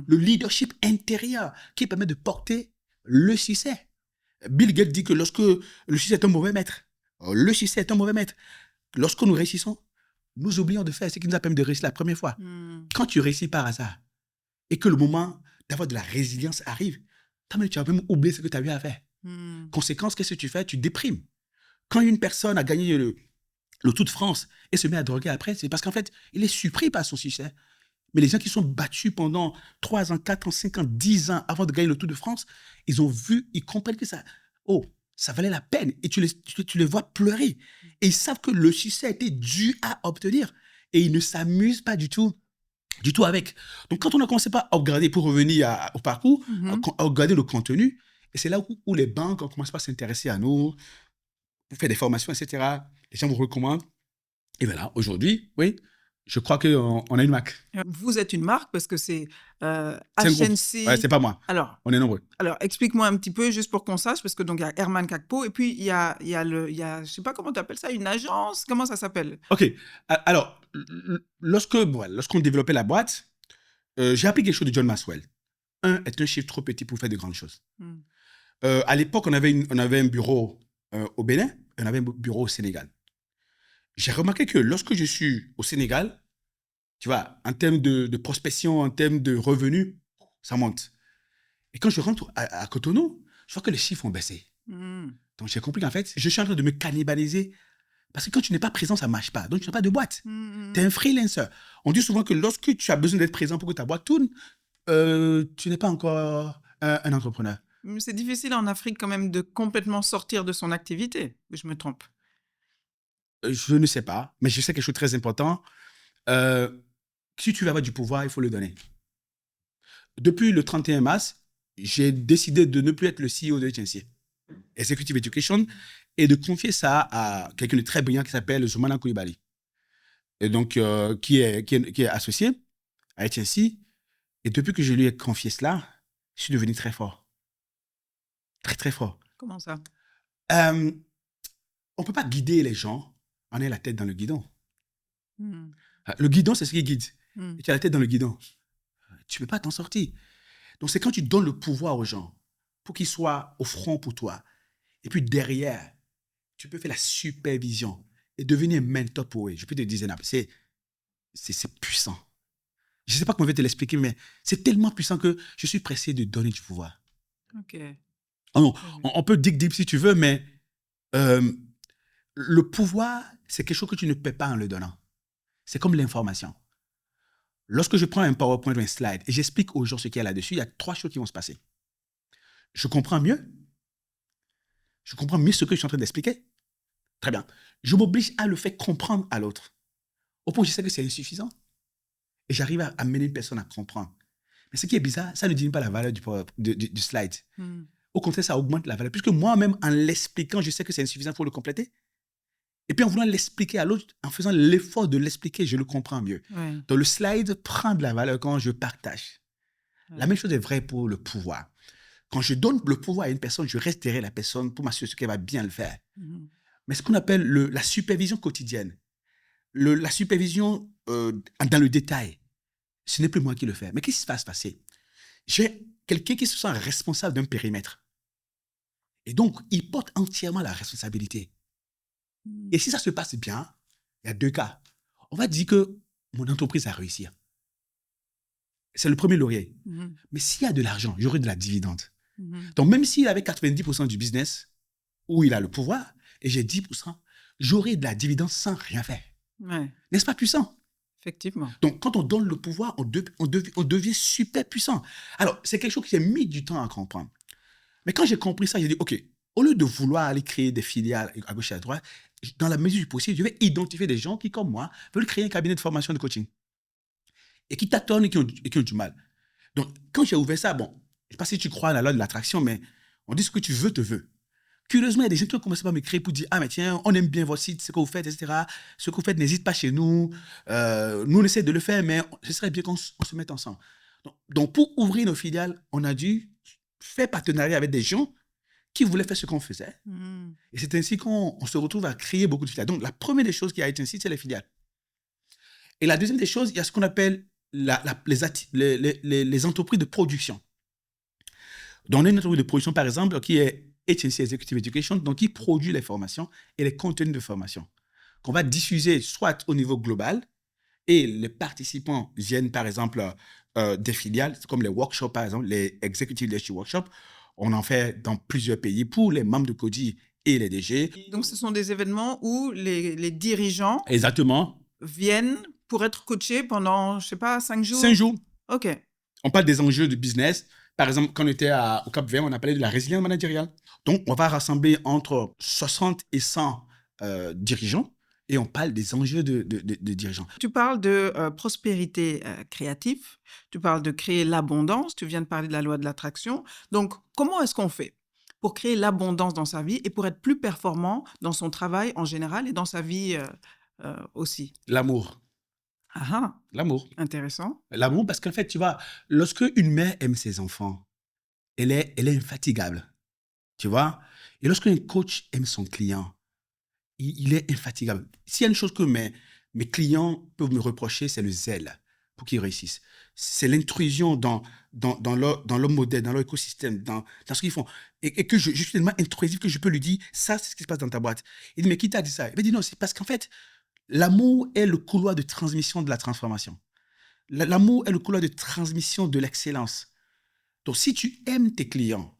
le leadership intérieur qui permet de porter le succès. Bill Gates dit que lorsque le succès est un mauvais maître, lorsque nous réussissons, nous oublions de faire ce qui nous a permis de réussir la première fois. Quand tu réussis par hasard et que le moment d'avoir de la résilience arrive, tu vas même oublier ce que tu as eu à faire. Conséquence, qu'est-ce que tu fais? Tu déprimes. Quand une personne a gagné le Tour de France et se met à droguer après, c'est parce qu'en fait, il est surpris par son succès. Mais les gens qui sont battus pendant 3 ans, 4 ans, 5 ans, 10 ans avant de gagner le Tour de France, ils comprennent que ça valait la peine. Et tu les vois pleurer. Et ils savent que le succès a été dur à obtenir. Et ils ne s'amusent pas du tout avec. Donc, quand on a commencé par upgrader, pour revenir au parcours, upgrader le contenu, et c'est là où les banques ont commencé à s'intéresser à nous, pour faire des formations, etc. Les gens vous recommandent. Et voilà, aujourd'hui, oui, je crois qu'on a une marque. Vous êtes une marque parce que c'est HNC. Ouais, c'est pas moi. Alors, on est nombreux. Alors, explique-moi un petit peu, juste pour qu'on sache, parce que donc il y a Herman Kakpo, et puis il y a, je sais pas comment tu appelles ça, une agence, comment ça s'appelle? Ok. Alors, lorsqu'on développait la boîte, j'ai appris quelque chose de John Maxwell. 1 est un chiffre trop petit pour faire de grandes choses. À l'époque, on avait un bureau au Bénin, et on avait un bureau au Sénégal. J'ai remarqué que lorsque je suis au Sénégal, tu vois, en termes de prospection, en termes de revenus, ça monte. Et quand je rentre à Cotonou, je vois que les chiffres ont baissé. Donc, j'ai compris qu'en fait, je suis en train de me cannibaliser. Parce que quand tu n'es pas présent, ça ne marche pas. Donc, tu n'as pas de boîte. Tu es un freelancer. On dit souvent que lorsque tu as besoin d'être présent pour que ta boîte tourne, tu n'es pas encore un entrepreneur. C'est difficile en Afrique quand même de complètement sortir de son activité. Je me trompe. Je ne sais pas, mais je sais quelque chose de très important. Si tu veux avoir du pouvoir, il faut le donner. Depuis le 31 mars, j'ai décidé de ne plus être le CEO de HNC, Executive Education, et de confier ça à quelqu'un de très brillant qui s'appelle Zoumana Coulibaly. Et donc, qui est associé à HNC. Et depuis que je lui ai confié cela, je suis devenu très fort. Très, très fort. Comment ça? On ne peut pas guider les gens en ayant la tête dans le guidon. Le guidon, c'est ce qui guide. Et tu as la tête dans le guidon. Tu ne peux pas t'en sortir. Donc, c'est quand tu donnes le pouvoir aux gens pour qu'ils soient au front pour toi. Et puis derrière, tu peux faire la supervision et devenir un mentor pour eux. Je peux te dire, c'est puissant. Je ne sais pas comment je vais te l'expliquer, mais c'est tellement puissant que je suis pressé de donner du pouvoir. Ok. Oh non, on peut dig deep si tu veux, mais le pouvoir, c'est quelque chose que tu ne paies pas en le donnant. C'est comme l'information. Lorsque je prends un PowerPoint ou un slide et j'explique aux gens ce qu'il y a là-dessus, il y a 3 choses qui vont se passer. Je comprends mieux. Je comprends mieux ce que je suis en train d'expliquer. Très bien. Je m'oblige à le faire comprendre à l'autre. Au point où je sais que c'est insuffisant. Et j'arrive à amener une personne à comprendre. Mais ce qui est bizarre, ça ne diminue pas la valeur du slide. Au contraire, ça augmente la valeur. Puisque moi-même, en l'expliquant, je sais que c'est insuffisant, il faut le compléter. Et puis, en voulant l'expliquer à l'autre, en faisant l'effort de l'expliquer, je le comprends mieux. Donc, le slide prend de la valeur quand je partage. La même chose est vraie pour le pouvoir. Quand je donne le pouvoir à une personne, je reste derrière la personne pour m'assurer qu'elle va bien le faire. Mais ce qu'on appelle la supervision quotidienne, la supervision dans le détail, ce n'est plus moi qui le fais. Mais qu'est-ce qui va se passer? J'ai quelqu'un qui se sent responsable d'un périmètre. Et donc, il porte entièrement la responsabilité. Et si ça se passe bien, il y a 2 cas. On va dire que mon entreprise a réussi. C'est le premier laurier. Mais s'il y a de l'argent, j'aurai de la dividende. Donc, même s'il avait 90% du business, où il a le pouvoir, et j'ai 10%, j'aurai de la dividende sans rien faire. N'est-ce pas puissant? Effectivement. Donc, quand on donne le pouvoir, on devient super puissant. Alors, c'est quelque chose qui a mis du temps à comprendre. Mais quand j'ai compris ça, j'ai dit, OK, au lieu de vouloir aller créer des filiales à gauche et à droite, dans la mesure du possible, je vais identifier des gens qui, comme moi, veulent créer un cabinet de formation de coaching et qui tâtonnent et qui ont du mal. Donc, quand j'ai ouvert ça, bon, je ne sais pas si tu crois à la loi de l'attraction, mais on dit ce que tu veux, te veut. Curieusement, il y a des gens qui ont commencé par m'écrire pour dire « Ah, mais tiens, on aime bien votre site, ce que vous faites, etc. Ce que vous faites, n'hésite pas chez nous. Nous, on essaie de le faire, mais ce serait bien qu'on se mette ensemble. » Donc, pour ouvrir nos filiales, on a dû faire partenariat avec des gens qui voulaient faire ce qu'on faisait. Et c'est ainsi qu'on se retrouve à créer beaucoup de filiales. Donc, la première des choses qui a été ainsi, c'est les filiales. Et la deuxième des choses, il y a ce qu'on appelle les entreprises de production. Donc, on a une entreprise de production, par exemple, qui est HNC Executive Education, donc qui produit les formations et les contenus de formation qu'on va diffuser soit au niveau global et les participants viennent, par exemple, des filiales, comme les workshops, par exemple, les Executive Leadership Workshops. On en fait dans plusieurs pays pour les membres de Coady et les DG. Donc, ce sont des événements où les dirigeants Exactement. viennent pour être coachés pendant, je ne sais pas, 5 jours? 5 jours. OK. On parle des enjeux de business. Par exemple, quand on était au Cap-Vert, on a parlé de la résilience managériale. Donc, on va rassembler entre 60 et 100 dirigeants et on parle des enjeux de dirigeants. Tu parles de prospérité créative, tu parles de créer l'abondance, tu viens de parler de la loi de l'attraction. Donc, comment est-ce qu'on fait pour créer l'abondance dans sa vie et pour être plus performant dans son travail en général et dans sa vie aussi? L'amour. Ah, L'amour. intéressant. L'amour, parce qu'en fait, tu vois, lorsque une mère aime ses enfants, elle est infatigable. Tu vois? Et lorsque un coach aime son client, il est infatigable. S'il y a une chose que mes clients peuvent me reprocher, c'est le zèle pour qu'ils réussissent. C'est l'intrusion dans leur modèle, dans leur écosystème, dans ce qu'ils font. Et que je suis tellement intrusif que je peux lui dire, ça, c'est ce qui se passe dans ta boîte. Il dit, mais qui t'a dit ça? Il me dit, non, c'est parce qu'en fait, l'amour est le couloir de transmission de la transformation. L'amour est le couloir de transmission de l'excellence. Donc, si tu aimes tes clients,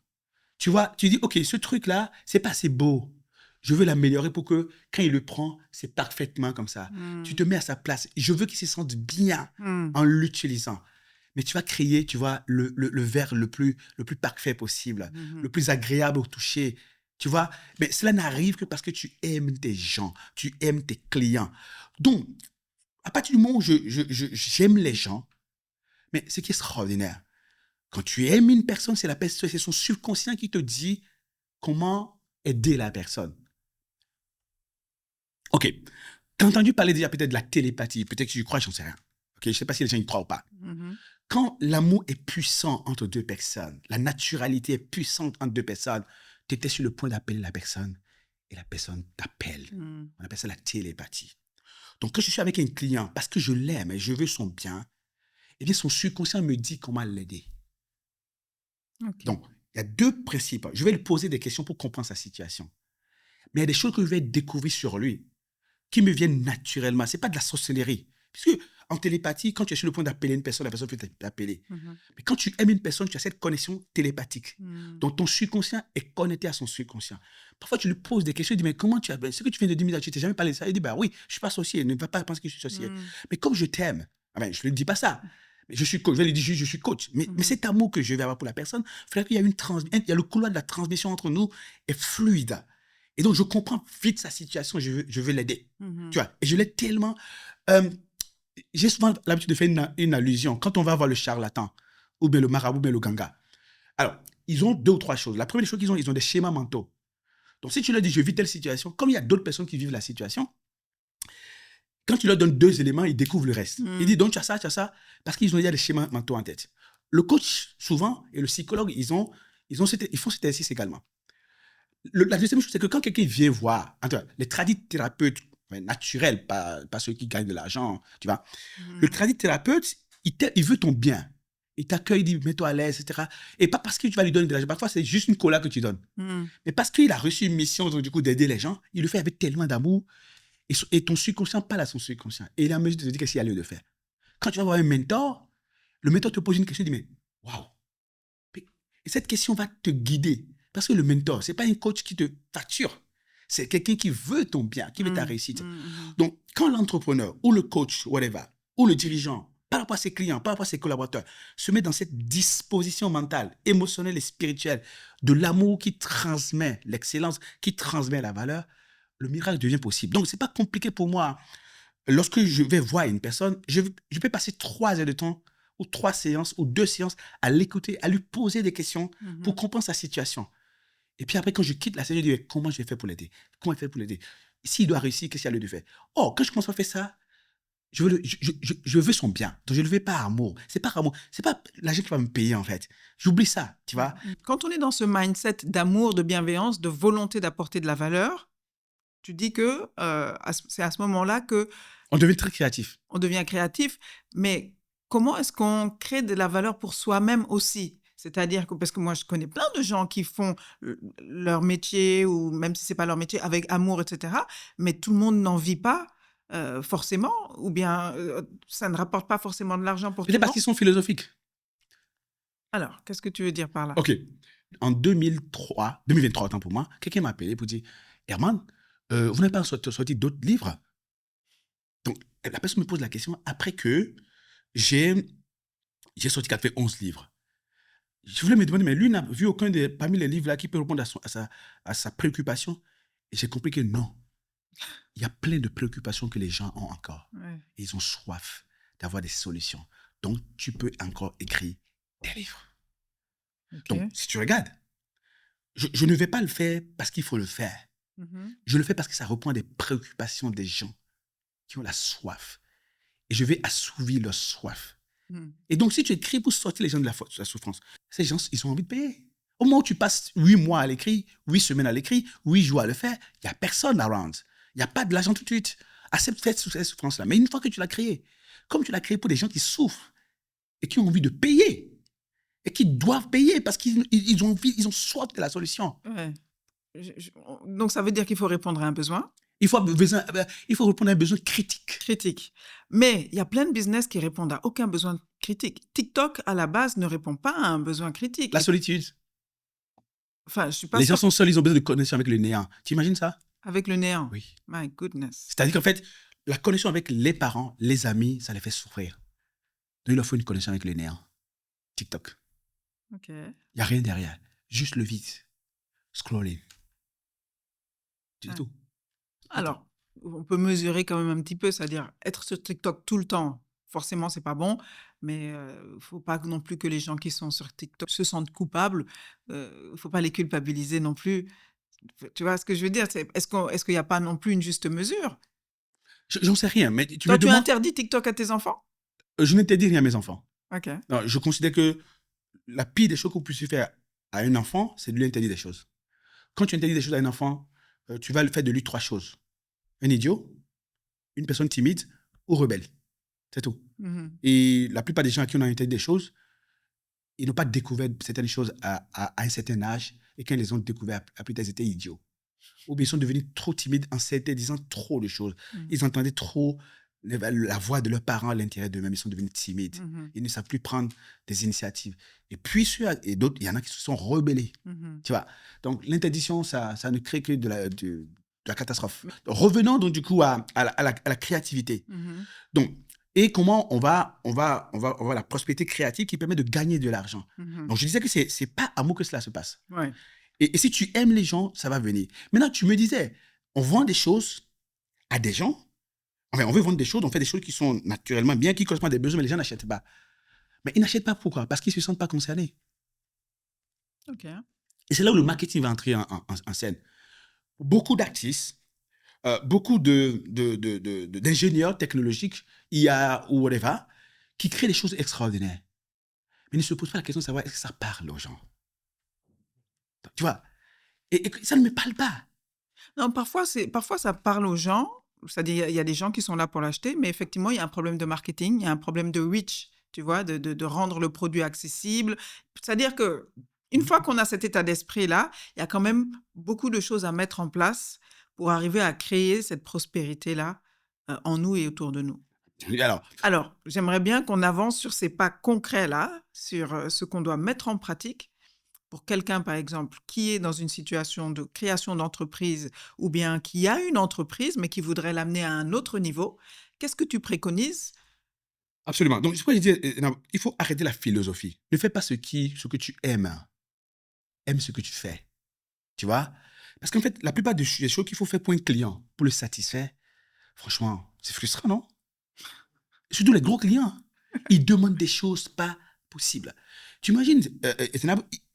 tu vois, tu dis, OK, ce truc-là, c'est pas assez beau. Je veux l'améliorer pour que, quand il le prend, c'est parfaitement comme ça. Tu te mets à sa place. Je veux qu'il se sente bien en l'utilisant. Mais tu vas créer, tu vois, le verre le plus parfait possible, le plus agréable au toucher. Tu vois, mais cela n'arrive que parce que tu aimes tes gens, tu aimes tes clients. Donc, à partir du moment où j'aime les gens, mais ce qui est extraordinaire, quand tu aimes une personne, c'est son subconscient qui te dit comment aider la personne. OK. Tu as entendu parler déjà peut-être de la télépathie. Peut-être que tu y crois, j'en sais rien. OK, je ne sais pas si les gens y croient ou pas. Quand l'amour est puissant entre deux personnes, la naturalité est puissante entre deux personnes, tu étais sur le point d'appeler la personne et la personne t'appelle. On appelle ça la télépathie. Donc, quand je suis avec un client, parce que je l'aime et je veux son bien, eh bien, son subconscient me dit comment l'aider. Okay. Donc, il y a deux principes. Je vais lui poser des questions pour comprendre sa situation. Mais il y a des choses que je vais découvrir sur lui qui me viennent naturellement. Ce n'est pas de la sorcellerie. Puisque en télépathie, quand tu es sur le point d'appeler une personne, la personne peut t'appeler. Mais quand tu aimes une personne, tu as cette connexion télépathique. Donc, ton subconscient est connecté à son subconscient. Parfois, tu lui poses des questions, tu dis, mais comment tu as... Ce que tu viens de dire, tu ne t'es jamais parlé de ça. Il dit, bah oui, je ne suis pas sorcier, ne va pas penser que je suis sorcier. Mais comme je t'aime, je ne lui dis pas ça. Je suis coach, je vais lui dire juste, je suis coach. Mais cet amour que je vais avoir pour la personne, il faudrait qu'il y ait il y a le couloir de la transmission entre nous est fluide. Et donc, je comprends vite sa situation, je veux l'aider. Tu vois, et je l'ai tellement... j'ai souvent l'habitude de faire une allusion. Quand on va voir le charlatan, ou bien le marabout, ou bien le ganga, alors, ils ont 2 ou 3 choses. La première chose qu'ils ont, ils ont des schémas mentaux. Donc, si tu leur dis, je vis telle situation, comme il y a d'autres personnes qui vivent la situation, quand tu leur donnes 2 éléments, ils découvrent le reste. Ils disent, donc tu as ça, parce qu'ils ont déjà des schémas mentaux en tête. Le coach, souvent, et le psychologue, ils font cet exercice également. La deuxième chose, c'est que quand quelqu'un vient voir, les tradithérapeutes naturels, pas ceux qui gagnent de l'argent, tu vois, le tradithérapeute, il veut ton bien. Il t'accueille, il dit, mets-toi à l'aise, etc. Et pas parce que tu vas lui donner de l'argent. Parfois, c'est juste une cola que tu donnes. Mais parce qu'il a reçu une mission, donc, du coup, d'aider les gens, il le fait avec tellement d'amour. Et ton subconscient parle à son subconscient. Et il est en mesure de te dire qu'est-ce qu'il y a lieu de faire. Quand tu vas voir un mentor, le mentor te pose une question, il dit, mais waouh. Et cette question va te guider. Parce que le mentor, ce n'est pas un coach qui te facture. C'est quelqu'un qui veut ton bien, qui veut ta réussite. Donc, quand l'entrepreneur ou le coach, whatever, ou le dirigeant par rapport à ses clients, par rapport à ses collaborateurs, se met dans cette disposition mentale, émotionnelle et spirituelle de l'amour qui transmet l'excellence, qui transmet la valeur, le miracle devient possible. Donc, c'est pas compliqué pour moi. Lorsque je vais voir une personne, je peux passer 3 heures de temps, ou 3 séances, ou 2 séances, à l'écouter, à lui poser des questions pour comprendre sa situation. Et puis après, quand je quitte la séance, je dis, comment je vais faire pour l'aider? Comment je vais faire pour l'aider? S'il doit réussir, qu'est-ce qu'il y a lieu de faire? Oh, quand je commence à faire ça, je veux son bien. Donc, je ne le fais pas par amour. C'est pas amour. C'est pas l'argent qui va me payer, en fait. J'oublie ça, tu vois. Quand on est dans ce mindset d'amour, de bienveillance, de volonté d'apporter de la valeur, tu dis que c'est à ce moment-là que On devient très créatif. on devient créatif. Mais comment est-ce qu'on crée de la valeur pour soi-même aussi? C'est-à-dire que, parce que moi, je connais plein de gens qui font leur métier, ou même si ce n'est pas leur métier, avec amour, etc. Mais tout le monde n'en vit pas forcément, ou bien ça ne rapporte pas forcément de l'argent pour tout C'est le parce monde. qu'ils sont philosophiques. Alors, qu'est-ce que tu veux dire par là? OK. En 2023, autant pour moi, quelqu'un m'a appelé pour dire, Herman, vous n'avez pas sorti d'autres livres? Donc, la personne me pose la question après que j'ai sorti 11 livres. Je voulais me demander, mais lui n'a vu aucun parmi les livres là qui peut répondre à sa préoccupation. Et j'ai compris que non. Il y a plein de préoccupations que les gens ont encore. Ouais. Et ils ont soif d'avoir des solutions. Donc, tu peux encore écrire des livres. Ok. Donc, si tu regardes, je ne vais pas le faire parce qu'il faut le faire. Je le fais parce que ça répond à des préoccupations des gens qui ont la soif. Et je vais assouvir leur soif. Et donc, si tu écris pour sortir les gens de la souffrance, ces gens, ils ont envie de payer. Au moment où tu passes 8 mois à l'écrit, 8 semaines à l'écrit, 8 jours à le faire, il n'y a personne around. Il n'y a pas de l'argent tout de suite. Accepte cette souffrance-là. Mais une fois que tu l'as créé, comme tu l'as créé pour des gens qui souffrent et qui ont envie de payer, et qui doivent payer parce qu'ils ont envie, ils ont soif de la solution. Ouais. Donc, ça veut dire qu'il faut répondre à un besoin Il faut répondre à un besoin critique. critique. Mais il y a plein de business qui répondent à aucun besoin critique. TikTok, à la base, ne répond pas à un besoin critique. La solitude. Enfin, je suis pas Les gens sûre sont seuls, ils ont besoin de connexion avec le néant. Tu imagines ça? avec le néant. Oui. My goodness. C'est-à-dire qu'en fait, la connexion avec les parents, les amis, ça les fait souffrir. Donc, il leur faut une connexion avec le néant. TikTok. OK. Il n'y a rien derrière. Juste le vide. Scrolling. C'est Ouais. tout. Alors, on peut mesurer quand même un petit peu, c'est-à-dire être sur TikTok tout le temps, forcément, c'est pas bon, mais faut pas non plus que les gens qui sont sur TikTok se sentent coupables. Faut pas les culpabiliser non plus. Tu vois ce que je veux dire? Est-ce qu'il n'y a pas non plus une juste mesure? J'en sais rien, mais tu Toi, me tu demandes. interdis TikTok à tes enfants? Je n'interdis rien à mes enfants. OK. Non, je considère que la pire des choses qu'on puisse faire à un enfant, c'est de lui interdire des choses. Quand tu interdis des choses à un enfant, tu vas faire de lui 3 choses. Un idiot, une personne timide ou rebelle. C'est tout. Et la plupart des gens à qui on a interdit des choses, ils n'ont pas découvert certaines choses à un certain âge, et quand ils les ont découvert à plus tard, ils étaient idiots. Ou bien ils sont devenus trop timides en disant trop de choses. Ils entendaient trop la voix de leurs parents à l'intérieur d'eux-mêmes, ils sont devenus timides. Ils ne savent plus prendre des initiatives. Et puis, et d'autres, il y en a qui se sont rebellés. Tu vois? Donc, l'interdiction, ça ne crée que de la catastrophe. Revenons donc du coup à la créativité. Donc, et comment on va la prospérité créative qui permet de gagner de l'argent. Donc, je disais que c'est pas à mots que cela se passe. Ouais. Et si tu aimes les gens, ça va venir. Maintenant, tu me disais, on vend des choses à des gens. Enfin, on veut vendre des choses, on fait des choses qui sont naturellement bien, qui correspondent à des besoins, mais les gens n'achètent pas. Mais ils n'achètent pas pourquoi? Parce qu'ils ne se sentent pas concernés. OK. Et c'est là où le marketing va entrer en scène. Beaucoup d'artistes, beaucoup d'ingénieurs technologiques, IA ou whatever, qui créent des choses extraordinaires. Mais ils ne se posent pas la question de savoir est-ce que ça parle aux gens. Tu vois? Et ça ne me parle pas. Non, parfois ça parle aux gens, c'est-à-dire il y a des gens qui sont là pour l'acheter, mais effectivement, il y a un problème de marketing, il y a un problème de reach, tu vois, de rendre le produit accessible. C'est-à-dire que une fois qu'on a cet état d'esprit-là, il y a quand même beaucoup de choses à mettre en place pour arriver à créer cette prospérité-là en nous et autour de nous. Alors, j'aimerais bien qu'on avance sur ces pas concrets-là, sur ce qu'on doit mettre en pratique pour quelqu'un, par exemple, qui est dans une situation de création d'entreprise ou bien qui a une entreprise mais qui voudrait l'amener à un autre niveau. Qu'est-ce que tu préconises Absolument. Donc, c'est pourquoi je dis, il faut arrêter la philosophie. Ne fais pas ce que tu aimes. Aime ce que tu fais. Tu vois? Parce qu'en fait, la plupart des choses qu'il faut faire pour un client, pour le satisfaire, franchement, c'est frustrant, non? Surtout les gros clients. Ils demandent des choses pas possibles. Tu imagines,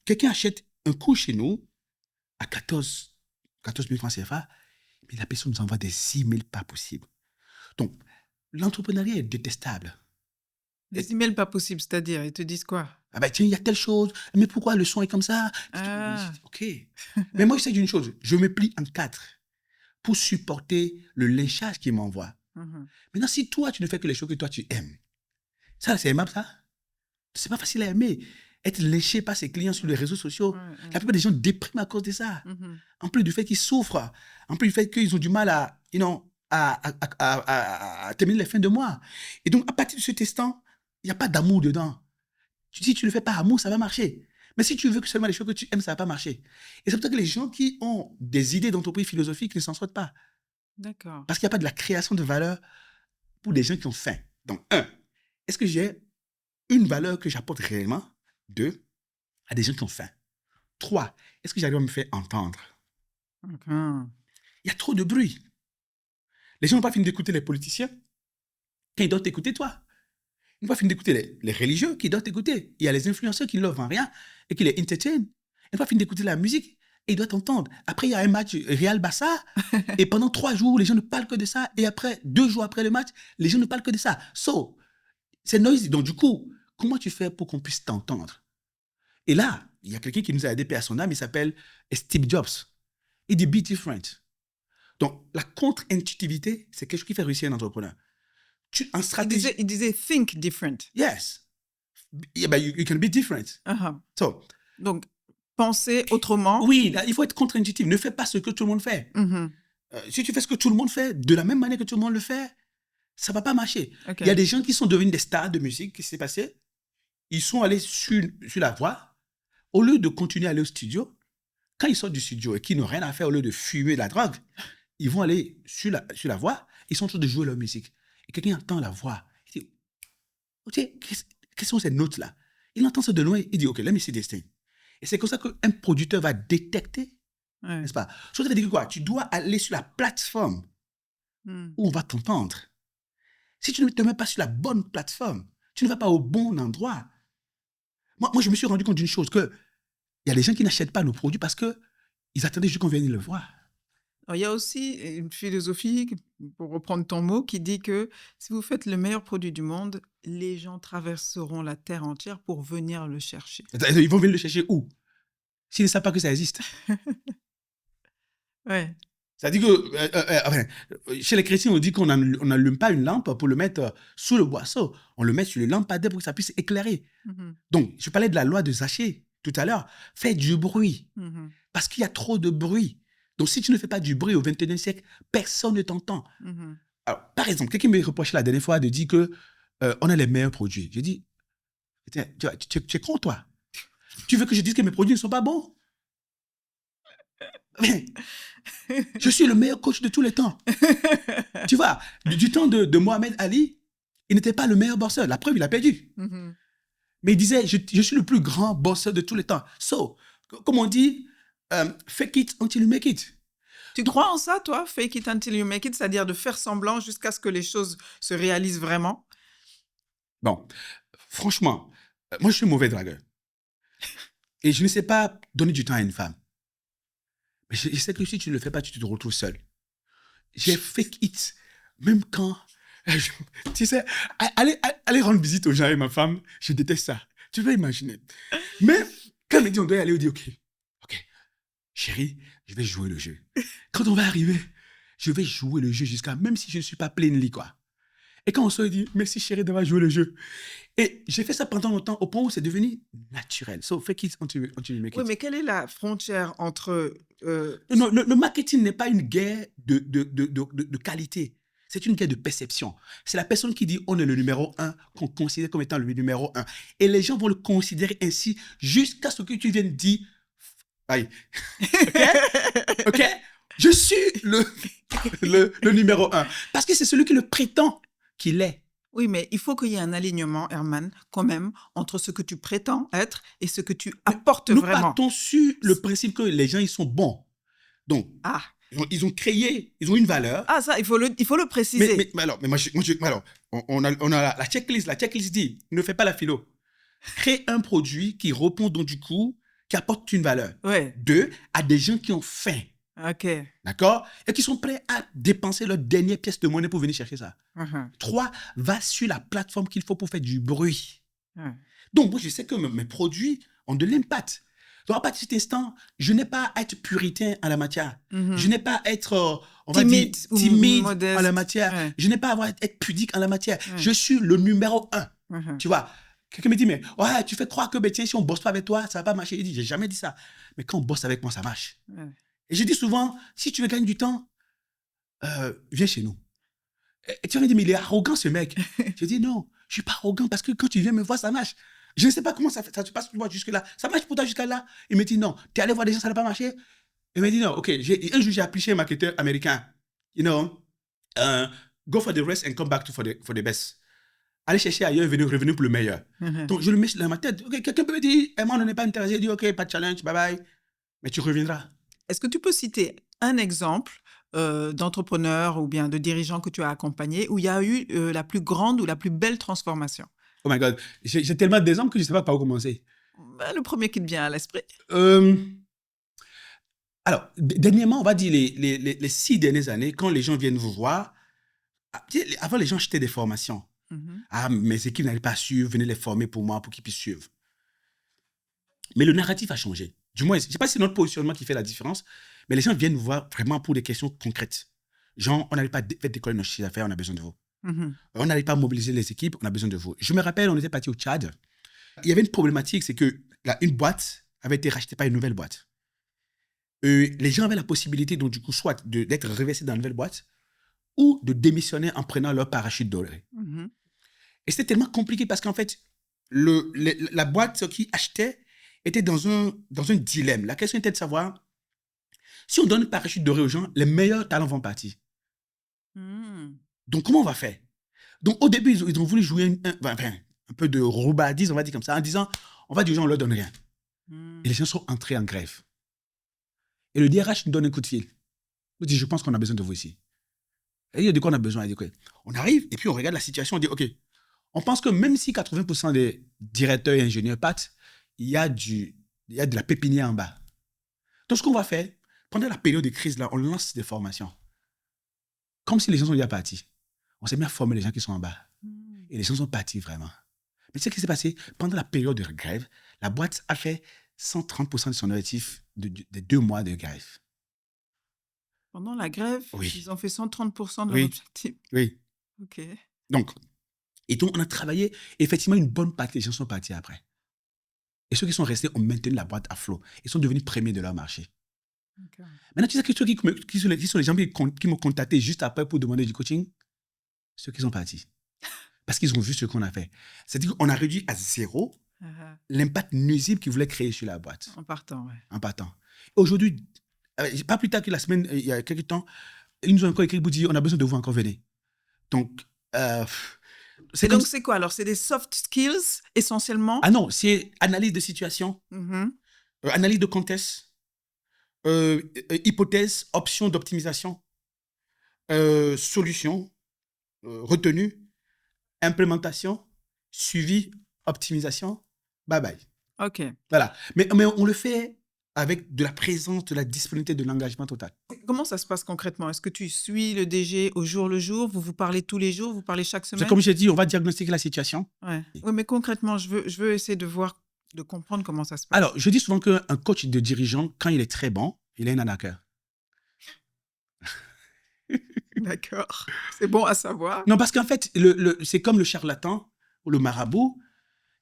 quelqu'un achète un coup chez nous à 14 000 francs CFA, mais la personne nous envoie des emails pas possibles. Donc, l'entrepreneuriat est détestable. Des emails pas possibles, c'est-à-dire, ils te disent quoi? Ah ben tiens, il y a telle chose, mais pourquoi le son est comme ça? Ah. Ok. Mais moi, je sais d'une chose, je me plie en 4 pour supporter le lynchage qu'il m'envoie. Maintenant, si toi, tu ne fais que les choses que toi, tu aimes, ça, c'est aimable, ça? C'est pas facile à aimer. Être lynché par ses clients sur les réseaux sociaux. La plupart des gens dépriment à cause de ça. En plus du fait qu'ils souffrent, en plus du fait qu'ils ont du mal à terminer les fins de mois. Et donc, à partir de ce testant, il n'y a pas d'amour dedans. Si tu ne le fais pas amour, ça va marcher. Mais si tu veux que seulement les choses que tu aimes, ça ne va pas marcher. Et c'est pour ça que les gens qui ont des idées d'entreprise philosophiques ne s'en sortent pas. D'accord. Parce qu'il n'y a pas de la création de valeur pour des gens qui ont faim. Donc, 1, est-ce que j'ai une valeur que j'apporte réellement? 2, à des gens qui ont faim. 3, est-ce que j'arrive à me faire entendre? Il y a trop de bruit. Les gens n'ont pas fini d'écouter les politiciens quand ils doivent t'écouter, toi. Ils n'ont pas fini d'écouter les religieux qui doivent t'écouter. Il y a les influenceurs qui ne leur vendent rien et qui les entertainent. Ils n'ont pas fini d'écouter la musique et ils doivent t'entendre. Après, il y a un match Real-Barça et pendant 3 jours, les gens ne parlent que de ça. Et après, 2 jours après le match, les gens ne parlent que de ça. So, c'est noisy. Donc, du coup, comment tu fais pour qu'on puisse t'entendre? Et là, il y a quelqu'un qui nous a aidé à son âme, il s'appelle Steve Jobs. Il dit « Be different ». Donc, la contre-intuitivité, c'est quelque chose qui fait réussir un entrepreneur. En stratégie... Il disait « think different ». Yes. Yeah, but you can be different. So, donc, penser autrement. Oui, il faut être contre-intuitif. Ne fais pas ce que tout le monde fait. Si tu fais ce que tout le monde fait, de la même manière que tout le monde le fait, ça ne va pas marcher. Il y a des gens qui sont devenus des stars de musique. Qu'est-ce qui s'est passé? Ils sont allés sur la voie. Au lieu de continuer à aller au studio, quand ils sortent du studio et qu'ils n'ont rien à faire, au lieu de fumer de la drogue, ils vont aller sur la voie, ils sont en train de jouer leur musique. Et quelqu'un entend la voix. Il dit, ok, quelles sont ces notes-là? Il entend ça de loin, il dit, ok, let me see this thing. Et c'est comme ça qu'un producteur va détecter, n'est-ce pas? Ça veut dire quoi? Tu dois aller sur la plateforme où on va t'entendre. Si tu ne te mets pas sur la bonne plateforme, tu ne vas pas au bon endroit. Moi, je me suis rendu compte d'une chose, qu'il y a des gens qui n'achètent pas nos produits parce qu'ils attendaient juste qu'on vienne le voir. Alors, il y a aussi une philosophie, pour reprendre ton mot, qui dit que si vous faites le meilleur produit du monde, les gens traverseront la terre entière pour venir le chercher. Ils vont venir le chercher où? S'ils ne savent pas que ça existe. Ouais. C'est-à-dire que chez les chrétiens, on dit qu'on n'allume pas une lampe pour le mettre sous le boisseau. On le met sur le lampadaire pour que ça puisse éclairer. Donc, je parlais de la loi de Zachée tout à l'heure. Fais du bruit. Parce qu'il y a trop de bruit. Donc, si tu ne fais pas du bruit au XXIe siècle, personne ne t'entend. Alors, par exemple, quelqu'un me reprochait la dernière fois de dire qu'on a les meilleurs produits. J'ai dit, tu es con, toi. Tu veux que je dise que mes produits ne sont pas bons? Mais, je suis le meilleur coach de tous les temps. Tu vois, du temps de Mohamed Ali, il n'était pas le meilleur bosseur. La preuve, il a perdu. Mais il disait, je suis le plus grand bosseur de tous les temps. So, comme on dit, fake it until you make it. Tu crois en ça, toi? Fake it until you make it, c'est-à-dire de faire semblant jusqu'à ce que les choses se réalisent vraiment? Bon, franchement, moi, je suis un mauvais dragueur. Et je ne sais pas donner du temps à une femme. Mais je sais que si tu ne le fais pas, tu te retrouves seul. J'ai fake it. Même quand... tu sais, aller rendre visite aux gens et ma femme, je déteste ça. Tu peux imaginer. Mais quand elle me dit on doit y aller, on dit ok, chérie, je vais jouer le jeu. Quand on va arriver, je vais jouer le jeu jusqu'à, même si je ne suis pas pleine lit, quoi. Et quand on sort, il dit merci chérie d'avoir joué le jeu. Et j'ai fait ça pendant longtemps au point où c'est devenu naturel. So fake it until you make it. Oui, mais quelle est la frontière entre... Non, le marketing n'est pas une guerre de qualité. C'est une guerre de perception. C'est la personne qui dit on est le numéro 1 qu'on considère comme étant le numéro 1. Et les gens vont le considérer ainsi jusqu'à ce que tu viennes dire aïe. OK? Je suis le numéro 1. Parce que c'est celui qui le prétend qu'il est. Oui, mais il faut qu'il y ait un alignement, Herman, quand même, entre ce que tu prétends être et ce que tu apportes Nous vraiment. partons sur le principe que les gens, ils sont bons. Donc, Ah, ils ont créé, ils ont une valeur. ça, il faut le préciser. Mais alors, alors, on a la checklist. La checklist dit, ne fais pas la philo. Crée un produit qui répond donc du coup, qui apporte une valeur. Ouais, 2, à des gens qui ont faim. ok. D'accord? Et qui sont prêts à dépenser leur dernière pièce de monnaie pour venir chercher ça. 3, va sur la plateforme qu'il faut pour faire du bruit. Donc, moi, je sais que mes produits ont de l'impact. Donc, à partir de cet instant, je n'ai pas à être puritain en la matière. Je n'ai pas à être, on va dire, timide en la matière. Ouais. Je n'ai pas à être pudique en la matière. Je suis le numéro 1. Tu vois? Quelqu'un me dit, mais ouais, tu fais croire que tiens, si on bosse pas avec toi, ça va pas marcher. Il dit, j'ai jamais dit ça. Mais quand on bosse avec moi, ça marche. Et je dis souvent, si tu veux gagner du temps, viens chez nous. Et tu vas me dire, mais il est arrogant ce mec. Je dis, non, je suis pas arrogant parce que quand tu viens me voir, ça marche. Je ne sais pas comment ça se passe pour moi jusque-là. Ça marche pour toi jusqu'à là. Il me dit, non, tu es allé voir des gens, ça n'a pas marché. Il me dit, non, ok, un jour, j'ai appliqué un marketeur américain. You know, go for the rest and come back for the best. Allez chercher ailleurs et revenir pour le meilleur. Donc, je le mets dans ma tête. Okay, quelqu'un peut me dire, moi, on n'est pas intéressé. Il dit, ok, pas de challenge, bye bye. Mais tu reviendras. Est-ce que tu peux citer un exemple d'entrepreneur ou bien de dirigeant que tu as accompagné où il y a eu la plus grande ou la plus belle transformation? Oh my God, j'ai tellement d'exemples que je ne sais pas par où commencer. Le premier qui te vient à l'esprit. Alors, dernièrement, on va dire les 6 dernières années, quand les gens viennent vous voir, avant, les gens achetaient des formations. Ah, mes équipes n'arrivent pas à suivre, venez les former pour moi, pour qu'ils puissent suivre. Mais le narratif a changé. Du moins, je ne sais pas si c'est notre positionnement qui fait la différence, mais les gens viennent vous voir vraiment pour des questions concrètes. Genre, on n'arrive pas à faire décoller nos chiffres d'affaires, on a besoin de vous. On n'arrive pas à mobiliser les équipes, on a besoin de vous. Je me rappelle, on était parti au Tchad. Il y avait une problématique, c'est que une boîte avait été rachetée par une nouvelle boîte. Les gens avaient la possibilité, donc du coup, soit d'être reversés dans une nouvelle boîte ou de démissionner en prenant leur parachute doré. Et c'était tellement compliqué parce qu'en fait, la boîte qui achetait était dans un dilemme. La question était de savoir, si on donne un parachute doré aux gens, les meilleurs talents vont partir. Donc, comment on va faire? Donc, au début, ils ont voulu jouer un peu de roubardise, on va dire comme ça, en disant, on va dire aux gens, on leur donne rien. Et les gens sont entrés en grève. Et le DRH nous donne un coup de fil. Il dit, je pense qu'on a besoin de vous ici. Et il dit, de quoi on a besoin? Il dit, quoi? On arrive et puis on regarde la situation, on dit, OK, on pense que même si 80% des directeurs et ingénieurs partent, il y a de la pépinière en bas. Donc, ce qu'on va faire, pendant la période de crise, là, on lance des formations. Comme si les gens sont déjà partis. On s'est mis à former les gens qui sont en bas. Et les gens sont partis vraiment. Mais tu sais ce qui s'est passé? Pendant la période de grève, la boîte a fait 130% de son objectif des 2 mois de grève. Pendant la grève, oui. Ils ont fait 130% de leur objectif. Oui. OK. Donc, on a travaillé. Effectivement, une bonne partie des gens sont partis après. Et ceux qui sont restés ont maintenu la boîte à flot. Ils sont devenus premiers de leur marché. Okay. Maintenant, tu sais que ceux qui sont les gens qui m'ont contacté juste après pour demander du coaching, ceux qui sont partis. Parce qu'ils ont vu ce qu'on a fait. C'est-à-dire qu'on a réduit à 0 l'impact nuisible qu'ils voulaient créer sur la boîte. En partant, oui. En partant. Aujourd'hui, pas plus tard que la semaine, il y a quelques temps, ils nous ont encore écrit pour dire on a besoin de vous encore, venez. Donc, c'est quoi alors? C'est des soft skills essentiellement? Ah non, c'est analyse de situation, analyse de contexte, hypothèse, option d'optimisation, solution, retenue, implémentation, suivi, optimisation, bye bye. OK. Voilà. Mais on le fait avec de la présence, de la disponibilité, de l'engagement total. Comment ça se passe concrètement? Est-ce que tu suis le DG au jour le jour? Vous vous parlez tous les jours? Vous parlez chaque semaine? Comme j'ai dit, on va diagnostiquer la situation. Ouais. Oui, mais concrètement, je veux essayer de comprendre comment ça se passe. Alors, je dis souvent qu'un coach de dirigeant, quand il est très bon, il est un arnaqueur. D'accord. C'est bon à savoir. Non, parce qu'en fait, c'est comme le charlatan ou le marabout.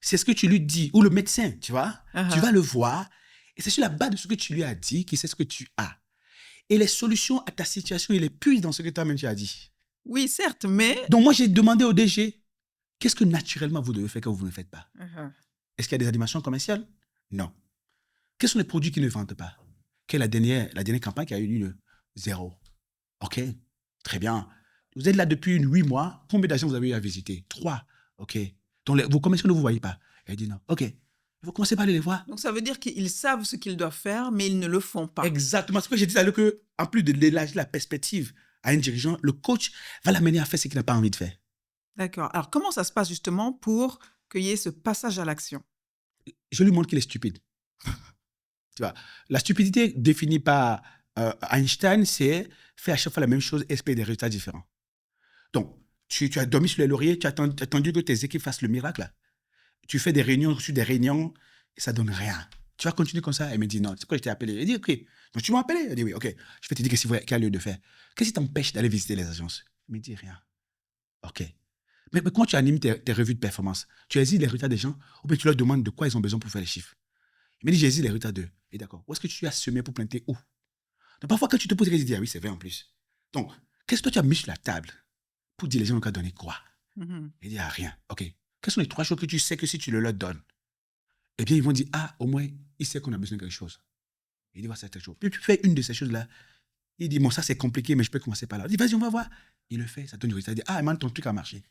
C'est ce que tu lui dis. Ou le médecin, tu vois. Tu vas le voir. Et c'est sur la base de ce que tu lui as dit qu'il sait ce que tu as. Et les solutions à ta situation, il les puise dans ce que toi-même tu as dit. Oui, certes, mais... Donc, moi, j'ai demandé au DG, qu'est-ce que naturellement vous devez faire que vous ne faites pas? Est-ce qu'il y a des animations commerciales? Non. Quels sont les produits qui ne vendent pas? Quelle est la dernière campagne qui a eu lieu? 0. OK, très bien. Vous êtes là depuis 8 mois. Combien d'agents vous avez eu à visiter? 3. OK. Donc, vos commerciaux ne vous voyez pas. Elle dit non. OK. Vous commencez par aller les voir. Donc, ça veut dire qu'ils savent ce qu'ils doivent faire, mais ils ne le font pas. Exactement. C'est ce que j'ai dit tout à l'heure, qu'en plus de d'élargir la perspective à un dirigeant, le coach va l'amener à faire ce qu'il n'a pas envie de faire. D'accord. Alors, comment ça se passe justement pour qu'il y ait ce passage à l'action? Je lui montre qu'il est stupide. Tu vois, la stupidité définie par Einstein, c'est faire à chaque fois la même chose et espérer des résultats différents. Donc, tu as dormi sur les lauriers, tu as attendu que tes équipes fassent le miracle. Tu fais des réunions sur des réunions et ça ne donne rien. Tu vas continuer comme ça? Elle me dit non. C'est pourquoi je t'ai appelé? Elle dit OK. Donc, tu m'as appelé? Elle dit oui, OK. Je vais te dire qu'il y a lieu de faire. Qu'est-ce qui t'empêche d'aller visiter les agences? Elle me dit rien. OK. Mais comment tu animes tes revues de performance? Tu hésites les résultats des gens ou bien tu leur demandes de quoi ils ont besoin pour faire les chiffres? Il me dit, j'hésite les résultats d'eux. Et d'accord. Où est-ce que tu as semé pour planter où? Donc, parfois, quand tu te poses des questions, tu dis, ah oui, c'est vrai en plus. Donc, qu'est-ce que toi tu as mis sur la table pour dire les gens ont donné quoi? Il dit, ah, rien. OK. Quelles sont les 3 choses que tu sais que si tu le leur donnes, eh bien, ils vont dire, ah, au moins, il sait qu'on a besoin de quelque chose. Il dit, voilà, c'est quelque chose. Puis tu fais une de ces choses-là. Il dit, bon, ça, c'est compliqué, mais je peux commencer par là. Il dit, vas-y, on va voir. Il le fait, ça donne du résultat. Il dit, ah, man, ton truc a marché.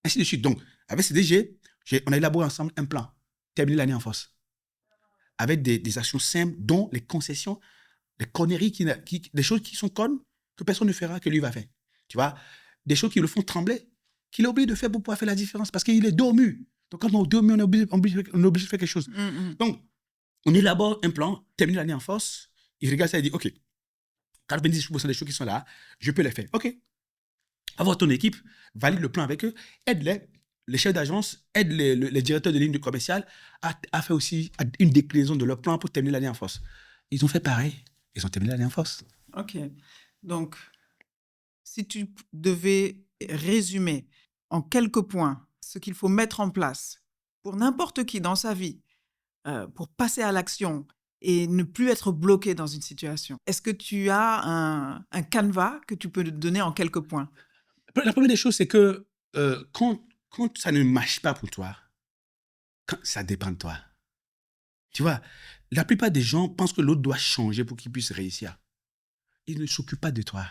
Ainsi de suite. Donc, avec CDG, on a élaboré ensemble un plan. Terminer l'année en force. Avec des actions simples, dont les concessions, les conneries, des choses qui sont connes, que personne ne fera, que lui va faire. Tu vois, des choses qui le font trembler, qu'il est obligé de faire pour pouvoir faire la différence, parce qu'il est dos au mur. Donc, quand on est dos au mur, on est obligé de faire quelque chose. Donc, on élabore un plan, termine l'année en force, il regarde ça et dit, OK, 90% des choses qui sont là, je peux les faire. OK. Avoir ton équipe, valide le plan avec eux, aide-les. Les chefs d'agence aident les directeurs de ligne commerciale à faire aussi une déclinaison de leur plan pour terminer l'année en force. Ils ont fait pareil. Ils ont terminé l'année en force. OK. Donc, si tu devais résumer en quelques points ce qu'il faut mettre en place pour n'importe qui dans sa vie, pour passer à l'action et ne plus être bloqué dans une situation, est-ce que tu as un canevas que tu peux donner en quelques points? La première des choses, c'est que quand ça ne marche pas pour toi, ça dépend de toi. Tu vois, la plupart des gens pensent que l'autre doit changer pour qu'il puisse réussir. Ils ne s'occupent pas de toi.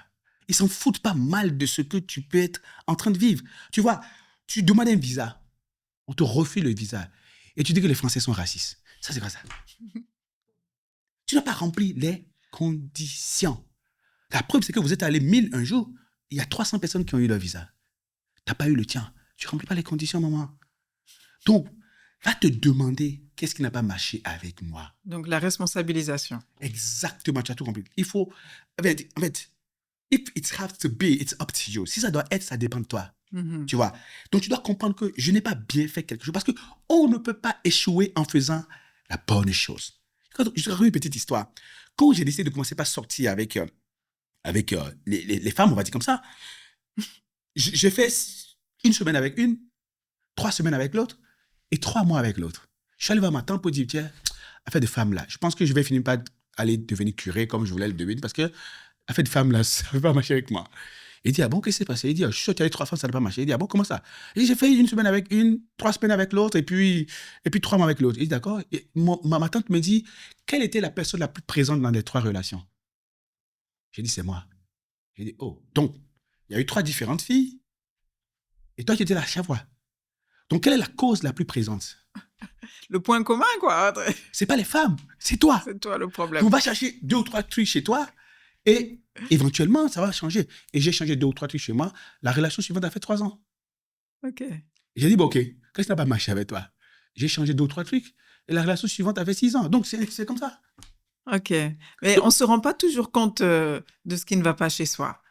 Ils s'en foutent pas mal de ce que tu peux être en train de vivre. Tu vois, tu demandes un visa, on te refuse le visa et tu dis que les Français sont racistes. Ça, c'est quoi ça? Tu n'as pas rempli les conditions. La preuve, c'est que vous êtes allé 1000 un jour, il y a 300 personnes qui ont eu leur visa. Tu n'as pas eu le tien. Tu ne remplis pas les conditions, maman. Donc, va te demander qu'est-ce qui n'a pas marché avec moi. Donc, la responsabilisation. Exactement, tu as tout compris. Il faut... En fait, if it has to be, it's up to you. Si ça doit être, ça dépend de toi. Tu vois. Donc, tu dois comprendre que je n'ai pas bien fait quelque chose parce qu'on ne peut pas échouer en faisant la bonne chose. Je te raconte une petite histoire. Quand j'ai décidé de commencer par sortir avec les femmes, on va dire comme ça, j'ai fait 1 semaine avec une, 3 semaines avec l'autre et 3 mois avec l'autre. Je suis allé voir ma tante pour dire, tiens, affaire de femme là, je pense que je vais finir par aller devenir curé comme je voulais le devenir parce que affaire de femme là, ça ne va pas marcher avec moi. Il dit, ah bon, qu'est-ce qui s'est passé? Il dit, je suis sorti avec 3 femmes, ça n'a pas marché. Il dit, ah bon, comment ça? Il dit, j'ai fait 1 semaine avec une, 3 semaines avec l'autre et puis 3 mois avec l'autre. Il dit, d'accord. Et ma tante me dit, quelle était la personne la plus présente dans les 3 relations? J'ai dit, c'est moi. J'ai dit, oh, donc, il y a eu 3 différentes filles et toi qui étais là à chaque fois. Donc, quelle est la cause la plus présente? Le point commun, quoi. C'est pas les femmes, c'est toi. C'est toi le problème. On va chercher 2 ou 3 trucs chez toi et éventuellement, ça va changer. Et j'ai changé 2 ou 3 trucs chez moi. La relation suivante a fait 3 ans. OK. J'ai dit, bon, OK, qu'est-ce qui n'a pas marché avec toi? J'ai changé 2 ou 3 trucs et la relation suivante a fait 6 ans. Donc, c'est comme ça. OK. Mais on ne se rend pas toujours compte de ce qui ne va pas chez soi.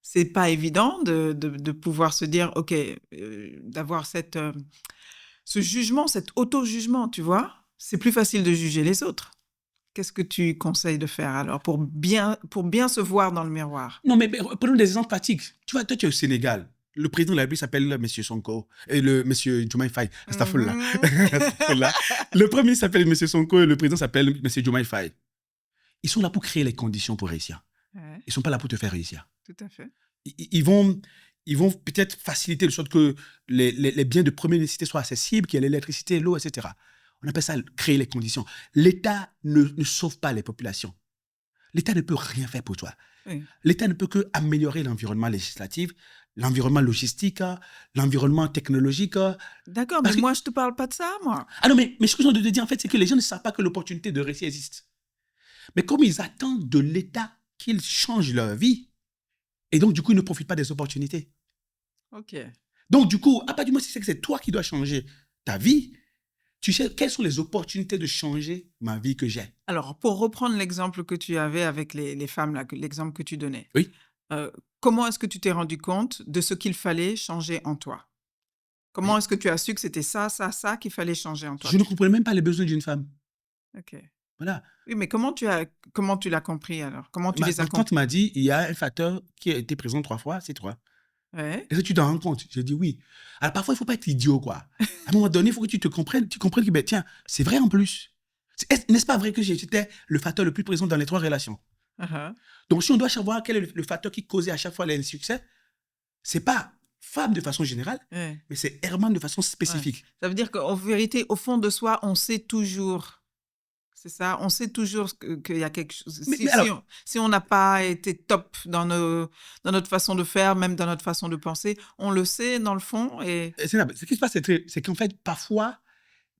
C'est pas évident de pouvoir se dire, OK, d'avoir ce jugement, cet auto-jugement, tu vois? C'est plus facile de juger les autres. Qu'est-ce que tu conseilles de faire alors pour bien se voir dans le miroir? Non, mais prenons des exemples pratiques. Tu vois, toi, tu es au Sénégal. Le président de la République s'appelle M. Sonko et le M. Diomaye Faye. Astagfirullah. Le premier ministre s'appelle M. Sonko et le président s'appelle M. Diomaye Faye. Ils sont là pour créer les conditions pour réussir. Ouais. Ils ne sont pas là pour te faire réussir. Tout à fait. Ils vont peut-être faciliter de sorte que les biens de première nécessité soient accessibles, qu'il y ait l'électricité, l'eau, etc. On appelle ça créer les conditions. L'État ne sauve pas les populations. L'État ne peut rien faire pour toi. Oui. L'État ne peut qu'améliorer l'environnement législatif, l'environnement logistique, l'environnement technologique. D'accord, mais Parce que... moi, je te parle pas de ça, moi. Ah non, mais ce que j'ai envie de te dire, en fait, c'est que les gens ne savent pas que l'opportunité de réussir existe. Mais comme ils attendent de l'État qu'ils changent leur vie, et donc, du coup, ils ne profitent pas des opportunités. OK. Donc, du coup, à partir du moment où c'est toi qui dois changer ta vie, tu sais quelles sont les opportunités de changer ma vie que j'ai. Alors, pour reprendre l'exemple que tu avais avec les femmes, là, l'exemple que tu donnais, Oui. Comment est-ce que tu t'es rendu compte de ce qu'il fallait changer en toi? Comment est-ce que tu as su que c'était ça, ça, ça qu'il fallait changer en toi? Je ne comprenais même pas les besoins d'une femme. OK. Voilà. Oui, mais comment tu l'as compris alors? Comment tu Ma les as tante compris? m'a dit, il y a un facteur qui a été présent 3 fois, c'est toi. Ouais. Est-ce que tu t'en rends compte? J'ai dit oui. Alors parfois, il ne faut pas être idiot, quoi. À un moment donné, il faut que tu comprennes que, ben, tiens, c'est vrai en plus. N'est-ce pas vrai que j'étais le facteur le plus présent dans les 3 relations? Uh-huh. Donc, si on doit savoir quel est le facteur qui causait à chaque fois l'insuccès, ce n'est pas femme de façon générale, Ouais. mais c'est Herman de façon Ouais. spécifique. Ça veut dire qu'en vérité, au fond de soi, on sait toujours. C'est ça, on sait toujours qu'il y a quelque chose. Mais alors, Si on n'a pas été top dans notre façon de faire, même dans notre façon de penser, on le sait dans le fond. Et ce qui se passe, c'est qu'en fait, parfois,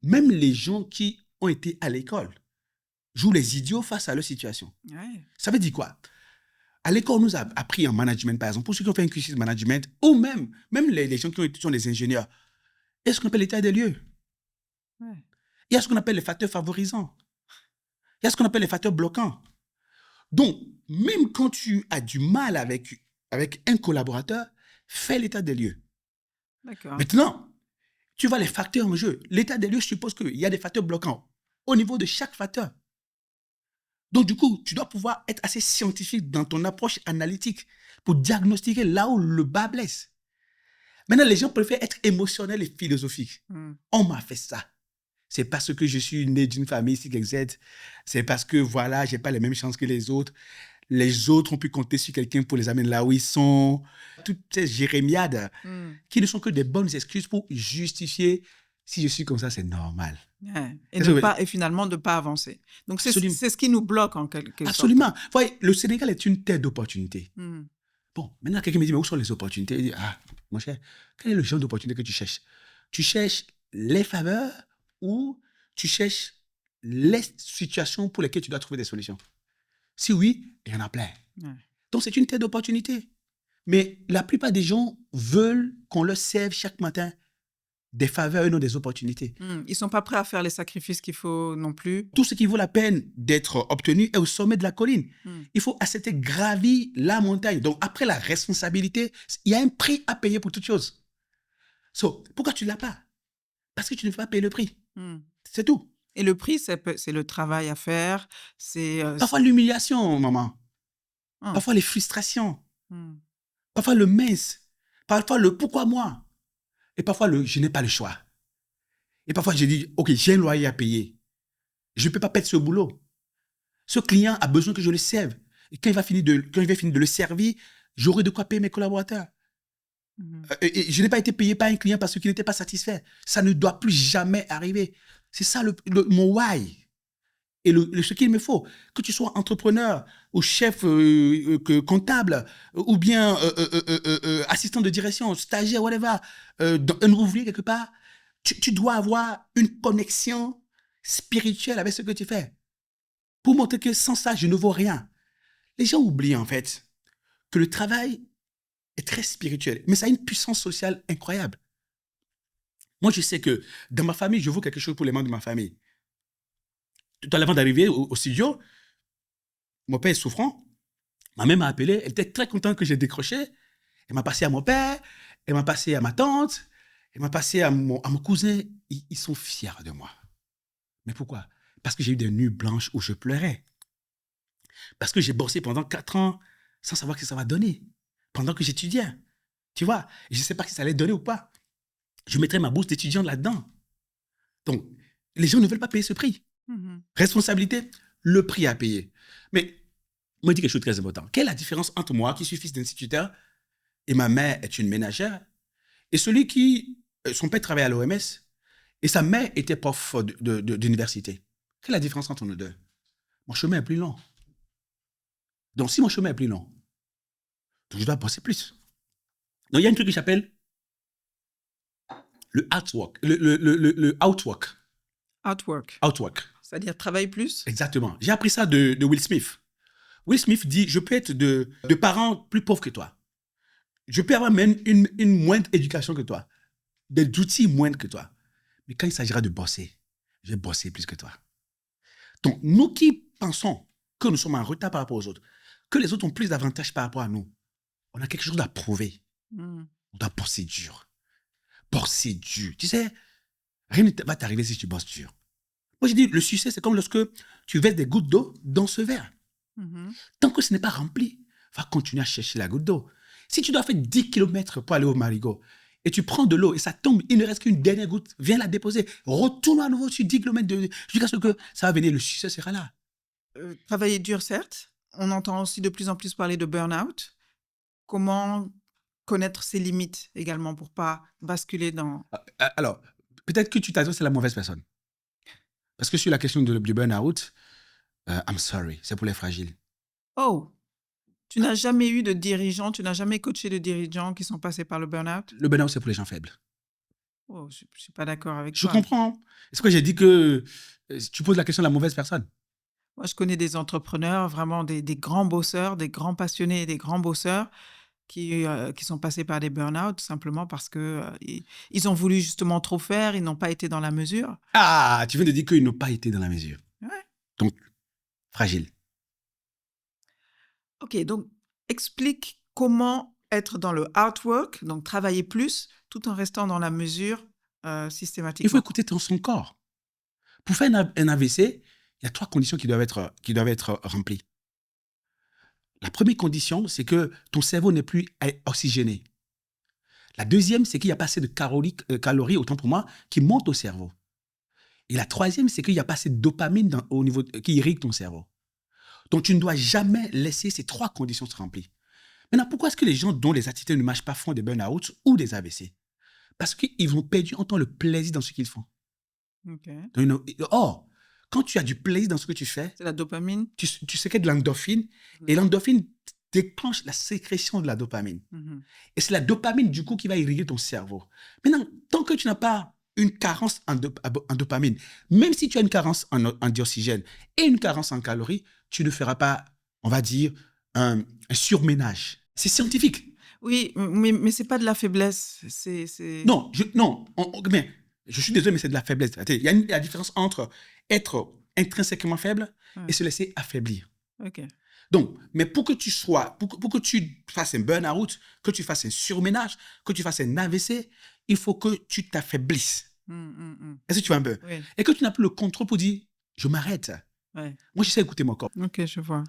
même les gens qui ont été à l'école jouent les idiots face à leur situation. ouais. Ça veut dire quoi? À l'école, on nous a appris en management, par exemple, pour ceux qui ont fait un cursus de management, ou même les gens qui sont des ingénieurs, il y a ce qu'on appelle l'état des lieux. Ouais. Il y a ce qu'on appelle les facteurs favorisants. Il y a ce qu'on appelle les facteurs bloquants. Donc, même quand tu as du mal avec un collaborateur, fais l'état des lieux. D'accord. Maintenant, tu vois les facteurs en jeu. L'état des lieux suppose qu'il y a des facteurs bloquants au niveau de chaque facteur. Donc, du coup, tu dois pouvoir être assez scientifique dans ton approche analytique pour diagnostiquer là où le bas blesse. Maintenant, les gens préfèrent être émotionnels et philosophiques. On m'a fait ça. C'est parce que je suis né d'une famille XYZ. C'est parce que, voilà, je n'ai pas les mêmes chances que les autres. Les autres ont pu compter sur quelqu'un pour les amener là où ils sont. Toutes ces jérémiades qui ne sont que des bonnes excuses pour justifier si je suis comme ça, c'est normal. Ouais. Et finalement, de ne pas avancer. Donc, c'est ce qui nous bloque en quelque sorte. Absolument. Vous voyez, le Sénégal est une terre d'opportunités. Bon, maintenant, quelqu'un me dit, mais où sont les opportunités? Il dit, ah, mon cher, quel est le genre d'opportunité que tu cherches? Tu cherches les faveurs ou tu cherches les situations pour lesquelles tu dois trouver des solutions? Si oui, il y en a plein. Ouais. Donc, c'est une terre d'opportunités. Mais la plupart des gens veulent qu'on leur serve chaque matin des faveurs et non des opportunités. Ils ne sont pas prêts à faire les sacrifices qu'il faut non plus. Tout ce qui vaut la peine d'être obtenu est au sommet de la colline. Il faut accepter gravir la montagne. Donc, après la responsabilité, il y a un prix à payer pour toute chose. Pourquoi tu ne l'as pas? Parce que tu ne veux pas payer le prix. C'est tout. Et le prix, c'est le travail à faire. Parfois l'humiliation, maman. Parfois les frustrations. Parfois le mince. Parfois le pourquoi moi. Et parfois le je n'ai pas le choix. Et parfois je dis, ok, j'ai un loyer à payer. Je ne peux pas perdre ce boulot. Ce client a besoin que je le serve. Et quand il va finir de le servir, j'aurai de quoi payer mes collaborateurs. Et je n'ai pas été payé par un client parce qu'il n'était pas satisfait. Ça ne doit plus jamais arriver. C'est ça mon why. Et ce qu'il me faut. Que tu sois entrepreneur ou chef comptable ou bien assistant de direction, stagiaire, whatever, un ouvrier quelque part, tu dois avoir une connexion spirituelle avec ce que tu fais. Pour montrer que sans ça, je ne vaux rien. Les gens oublient en fait que le travail est très spirituel, mais ça a une puissance sociale incroyable. Moi, je sais que dans ma famille, je vaux quelque chose pour les membres de ma famille. Tout à l'avant d'arriver au studio, mon père est souffrant. Ma mère m'a appelé, elle était très contente que j'ai décroché. Elle m'a passé à mon père, elle m'a passé à ma tante, elle m'a passé à mon cousin. Ils sont fiers de moi. Mais pourquoi? Parce que j'ai eu des nuits blanches où je pleurais. Parce que j'ai bossé pendant 4 ans sans savoir ce que ça va donner. Pendant que j'étudiais. Tu vois? Et je ne sais pas si ça allait donner ou pas. Je mettrais ma bourse d'étudiant là-dedans. Donc, les gens ne veulent pas payer ce prix. Responsabilité, le prix à payer. Mais, moi, je dis quelque chose de très important. Quelle est la différence entre moi, qui suis fils d'instituteur, et ma mère est une ménagère, et celui qui, son père travaillait à l'OMS, et sa mère était prof d'université? Quelle est la différence entre nous deux? Mon chemin est plus long. Donc, si mon chemin est plus long, je dois bosser plus. Donc, il y a un truc que j'appelle le outwork. Le outwork. Outwork. Outwork. C'est-à-dire travailler plus. Exactement. J'ai appris ça de Will Smith. Will Smith dit, je peux être de parents plus pauvres que toi. Je peux avoir même une moindre éducation que toi. Des outils moindres que toi. Mais quand il s'agira de bosser, je vais bosser plus que toi. Donc, nous qui pensons que nous sommes en retard par rapport aux autres, que les autres ont plus d'avantages par rapport à nous, on a quelque chose à prouver. On doit bosser dur. Bosser dur. Tu sais, rien ne va t'arriver si tu bosses dur. Moi, je dis, le succès, c'est comme lorsque tu verses des gouttes d'eau dans ce verre. Tant que ce n'est pas rempli, va continuer à chercher la goutte d'eau. Si tu dois faire 10 km pour aller au marigot, et tu prends de l'eau et ça tombe, il ne reste qu'une dernière goutte, viens la déposer, retourne à nouveau sur 10 km jusqu'à ce que ça va venir, le succès sera là. Travailler dur, certes. On entend aussi de plus en plus parler de burn-out. Comment connaître ses limites également pour pas basculer dans... Alors, peut-être que tu t'adresses à la mauvaise personne. Parce que sur la question du burn-out, I'm sorry, c'est pour les fragiles. Oh, tu n'as jamais eu de dirigeants, tu n'as jamais coaché de dirigeants qui sont passés par le burn-out? Le burn-out, c'est pour les gens faibles. Oh, je ne suis pas d'accord avec Je toi. comprends. C'est pourquoi j'ai dit que tu poses la question à la mauvaise personne. Moi, je connais des entrepreneurs, vraiment des grands bosseurs, des grands passionnés, des grands bosseurs qui sont passés par des burn-out simplement parce que ils ont voulu justement trop faire, ils n'ont pas été dans la mesure. Ah, tu viens de dire qu'ils n'ont pas été dans la mesure. Ouais. Donc, fragile. Ok, donc explique comment être dans le outwork, donc travailler plus, tout en restant dans la mesure systématiquement. Il faut écouter son corps. Pour faire un AVC, il y a 3 conditions qui doivent être remplies. La première condition, c'est que ton cerveau n'est plus oxygéné. La deuxième, c'est qu'il n'y a pas assez de calories, autant pour moi, qui montent au cerveau. Et la troisième, c'est qu'il n'y a pas assez de dopamine au niveau qui irrigue ton cerveau. Donc, tu ne dois jamais laisser ces 3 conditions se remplir. Maintenant, pourquoi est-ce que les gens dont les activités ne marchent pas font des burn-out ou des AVC? Parce qu'ils ont perdu en temps le plaisir dans ce qu'ils font. Okay. Or, quand tu as du plaisir dans ce que tu fais, c'est la dopamine. Tu sécrètes de l'endorphine et l'endorphine déclenche la sécrétion de la dopamine. Et c'est la dopamine, du coup, qui va irriguer ton cerveau. Maintenant, tant que tu n'as pas une carence en dopamine, même si tu as une carence en dioxygène et une carence en calories, tu ne feras pas, on va dire, un surménage. C'est scientifique. Oui, mais ce n'est pas de la faiblesse. Non, mais je suis désolé, mais c'est de la faiblesse. Il y a la différence entre être intrinsèquement faible et se laisser affaiblir. Ok. Donc, mais pour que tu fasses un burn-out, que tu fasses un surménage, que tu fasses un AVC, il faut que tu t'affaiblisses. Est-ce que tu vois un peu? Oui. Et que tu n'as plus le contrôle pour dire, je m'arrête. Ouais. Moi, je sais écouter mon corps. Ok, je vois.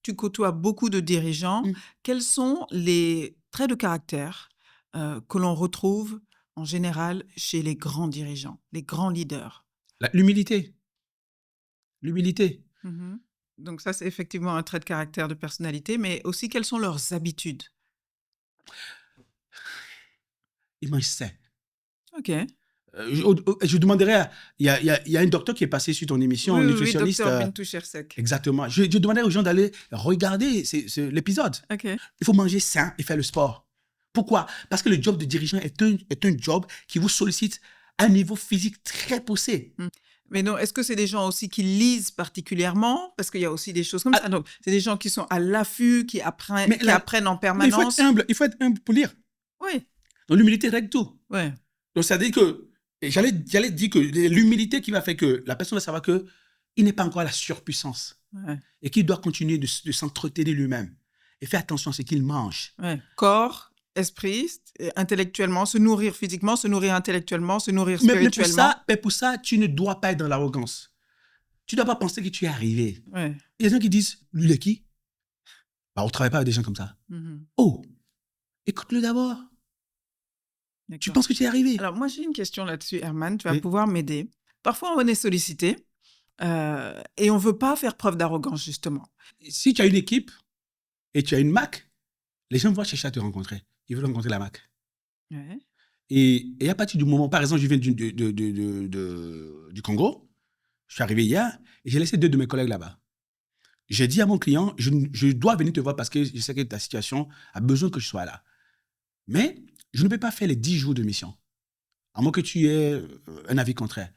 Tu côtoies beaucoup de dirigeants. Quels sont les traits de caractère que l'on retrouve en général chez les grands dirigeants, les grands leaders? L'humilité. L'humilité. Donc ça, c'est effectivement un trait de caractère de personnalité, mais aussi quelles sont leurs habitudes? Ils mangent sain. Ok. Je demanderais, il y a un docteur qui est passé sur ton émission, un nutritionniste. Oui, Dr Bintou Chersek. Exactement. Je demanderais aux gens d'aller regarder l'épisode. Ok. Il faut manger sain et faire le sport. Pourquoi? Parce que le job de dirigeant est un job qui vous sollicite à un niveau physique très poussé. Mais non, est-ce que c'est des gens aussi qui lisent particulièrement? Parce qu'il y a aussi des choses comme ça. Donc, c'est des gens qui sont à l'affût, qui apprennent en permanence. Mais il faut être humble pour lire. Oui. Donc, l'humilité règle tout. Ouais. Donc, ça veut dire que, j'allais dire que l'humilité qui va faire que la personne va savoir qu'il n'est pas encore à la surpuissance. Ouais. Et qu'il doit continuer de s'entretenir lui-même. Et faire attention à ce qu'il mange. Ouais. Corps, esprit, intellectuellement, se nourrir physiquement, se nourrir intellectuellement, se nourrir spirituellement. Mais pour ça, tu ne dois pas être dans l'arrogance. Tu ne dois pas penser que tu es arrivé. Ouais. Il y a des gens qui disent, lui, il est qui? On ne travaille pas avec des gens comme ça. Oh, écoute-le d'abord. Tu penses que tu es arrivé? Alors, moi, j'ai une question là-dessus, Herman. Tu vas pouvoir m'aider. Parfois, on est sollicité et on ne veut pas faire preuve d'arrogance, justement. Si tu as une équipe et tu as une Mac, les gens vont chercher à te rencontrer. Ils veulent rencontrer la Mac. Ouais. Et à partir du moment, par exemple, je viens du Congo, je suis arrivé hier et j'ai laissé 2 de mes collègues là-bas. J'ai dit à mon client, je dois venir te voir parce que je sais que ta situation a besoin que je sois là. Mais je ne peux pas faire les 10 jours de mission, à moins que tu aies un avis contraire.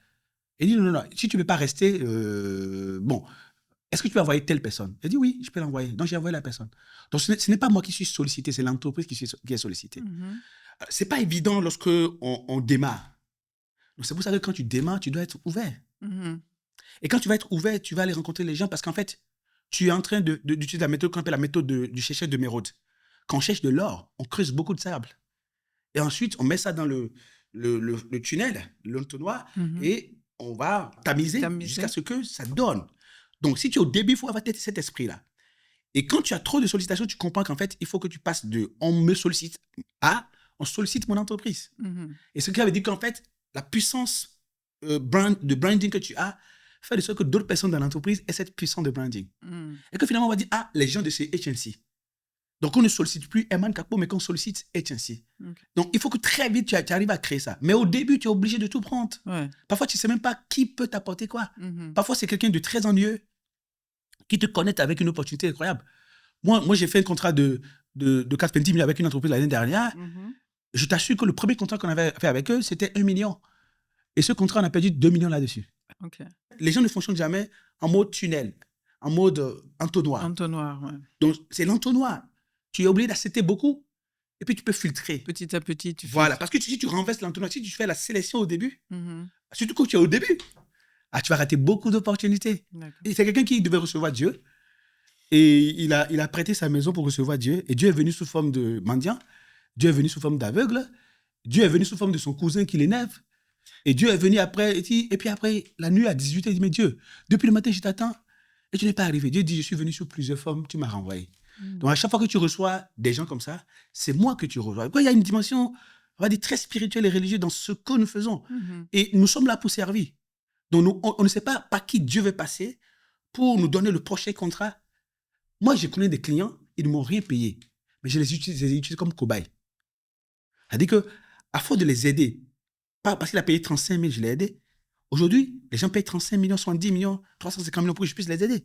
Et il dit, non, si tu ne peux pas rester, bon, est-ce que tu peux envoyer telle personne? Il dit, oui, je peux l'envoyer. Donc, j'ai envoyé la personne. Donc, ce n'est pas moi qui suis sollicité, c'est l'entreprise qui est sollicitée. Ce n'est pas évident lorsque on démarre. Donc, c'est pour ça que quand tu démarres, tu dois être ouvert. Et quand tu vas être ouvert, tu vas aller rencontrer les gens parce qu'en fait, tu es en train d'utiliser la méthode qu'on appelle la méthode du chercheur de Mérode. Quand on cherche de l'or, on creuse beaucoup de sable. Et ensuite, on met ça dans le tunnel, l'entonnoir, et on va tamiser jusqu'à ce que ça donne. Donc, si tu es au début, il faut avoir cet esprit-là. Et quand tu as trop de sollicitations, tu comprends qu'en fait, il faut que tu passes de « on me sollicite » à « on sollicite mon entreprise ». Et ce qui veut dire qu'en fait, la puissance de branding que tu as fait de sorte que d'autres personnes dans l'entreprise aient cette puissance de branding. Et que finalement, on va dire « ah, les gens de chez HNC ». Donc, on ne sollicite plus Herman Kakpo, mais qu'on sollicite HNC. Donc, il faut que très vite, tu arrives à créer ça. Mais au début, tu es obligé de tout prendre. Parfois, tu ne sais même pas qui peut t'apporter quoi. Parfois, c'est quelqu'un de très ennuyeux qui te connecte avec une opportunité incroyable. Moi j'ai fait un contrat de 420 000 avec une entreprise l'année dernière. Je t'assure que le premier contrat qu'on avait fait avec eux, c'était 1 million. Et ce contrat, on a perdu 2 millions là-dessus. Les gens ne fonctionnent jamais en mode tunnel, en mode entonnoir. Entonnoir, ouais. Donc, c'est l'entonnoir. Tu es obligé d'accepter beaucoup et puis tu peux filtrer. Petit à petit, tu filtres. Voilà, parce que si tu renverses l'entonnoir, si tu fais la sélection au début, surtout quand tu es au début, tu vas rater beaucoup d'opportunités. Et c'est quelqu'un qui devait recevoir Dieu. Et il a prêté sa maison pour recevoir Dieu. Et Dieu est venu sous forme de mendiant. Dieu est venu sous forme d'aveugle. Dieu est venu sous forme de son cousin qui l'énerve. Et Dieu est venu après. Et puis après, la nuit à 18h, il dit, mais Dieu, depuis le matin, je t'attends. Et tu n'es pas arrivé. Dieu dit, je suis venu sous plusieurs formes, tu m'as renvoyé. Donc à chaque fois que tu reçois des gens comme ça, c'est moi que tu reçois. Il y a une dimension, on va dire, très spirituelle et religieuse dans ce que nous faisons. Et nous sommes là pour servir. Donc on ne sait pas par qui Dieu veut passer pour nous donner le prochain contrat. Moi, je connais des clients, ils ne m'ont rien payé, mais je les utilise comme cobayes. C'est-à-dire qu'à force de les aider, pas parce qu'il a payé 35 000, je l'ai aidé. Aujourd'hui, les gens payent 35 millions, 70 millions, 350 millions pour que je puisse les aider.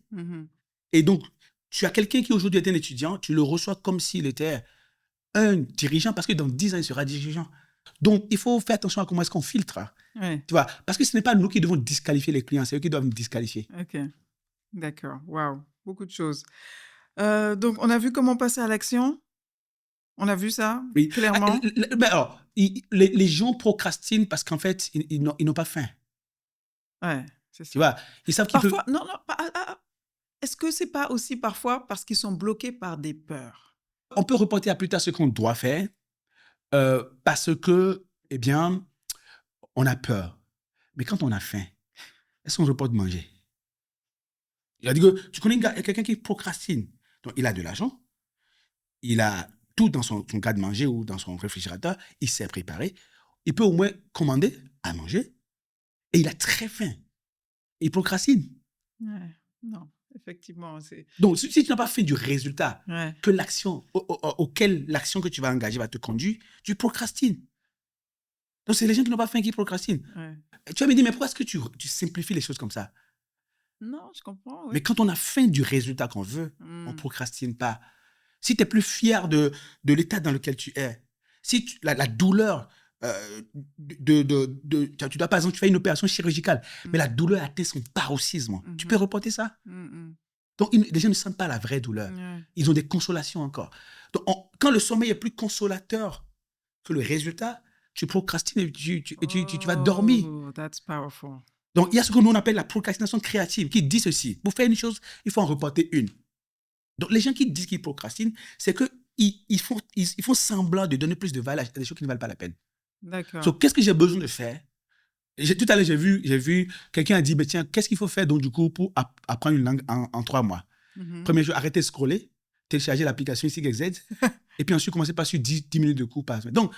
Et donc, tu as quelqu'un qui aujourd'hui est un étudiant, tu le reçois comme s'il était un dirigeant, parce que dans 10 ans, il sera dirigeant. Donc, il faut faire attention à comment est-ce qu'on filtre. Tu vois, parce que ce n'est pas nous qui devons disqualifier les clients, c'est eux qui doivent nous disqualifier. Ok, d'accord. Waouh, beaucoup de choses. Donc, on a vu comment passer à l'action. On a vu ça, oui, clairement. Mais alors, les gens procrastinent parce qu'en fait, ils n'ont pas faim. Ouais, c'est ça. Tu vois, ils savent qu'ils peuvent... Parfois, non, est-ce que c'est pas aussi parfois parce qu'ils sont bloqués par des peurs? On peut reporter à plus tard ce qu'on doit faire parce que, eh bien, on a peur. Mais quand on a faim, est-ce qu'on reporte manger? Il a dit que tu connais quelqu'un qui procrastine. Donc, il a de l'argent, il a tout dans son garde-manger ou dans son réfrigérateur, il s'est préparé, il peut au moins commander à manger et il a très faim. Il procrastine. Ouais, non, effectivement. Donc, si tu n'as pas fait du résultat que l'action auquel l'action que tu vas engager va te conduire, tu procrastines. Donc, c'est les gens qui n'ont pas faim qui procrastinent. Tu vas me dire, mais pourquoi est-ce que tu simplifies les choses comme ça? Non, je comprends. Mais quand on a faim du résultat qu'on veut, on ne procrastine pas. Si tu es plus fier de l'état dans lequel tu es, si la douleur, tu dois, par exemple, tu fais une opération chirurgicale, mais la douleur atteint son paroxysme, tu peux reporter ça. Donc, les gens ne sentent pas la vraie douleur. Ils ont des consolations encore. Donc, quand le sommeil est plus consolateur que le résultat, tu procrastines et tu vas dormir. Oh, that's powerful. Donc, il y a ce que nous on appelle la procrastination créative, qui dit ceci. Pour faire une chose, il faut en reporter une. Donc, les gens qui disent qu'ils procrastinent, c'est qu'ils font semblant de donner plus de valeur à des choses qui ne valent pas la peine. D'accord. Donc, qu'est-ce que j'ai besoin de faire? Tout à l'heure, j'ai vu quelqu'un a dit, mais tiens, qu'est-ce qu'il faut faire donc, du coup, pour apprendre une langue en 3 mois? Premier jour, arrêtez de scroller, télécharger l'application XYZ, et puis ensuite, commencer par sur 10 minutes de cours par semaine. Donc,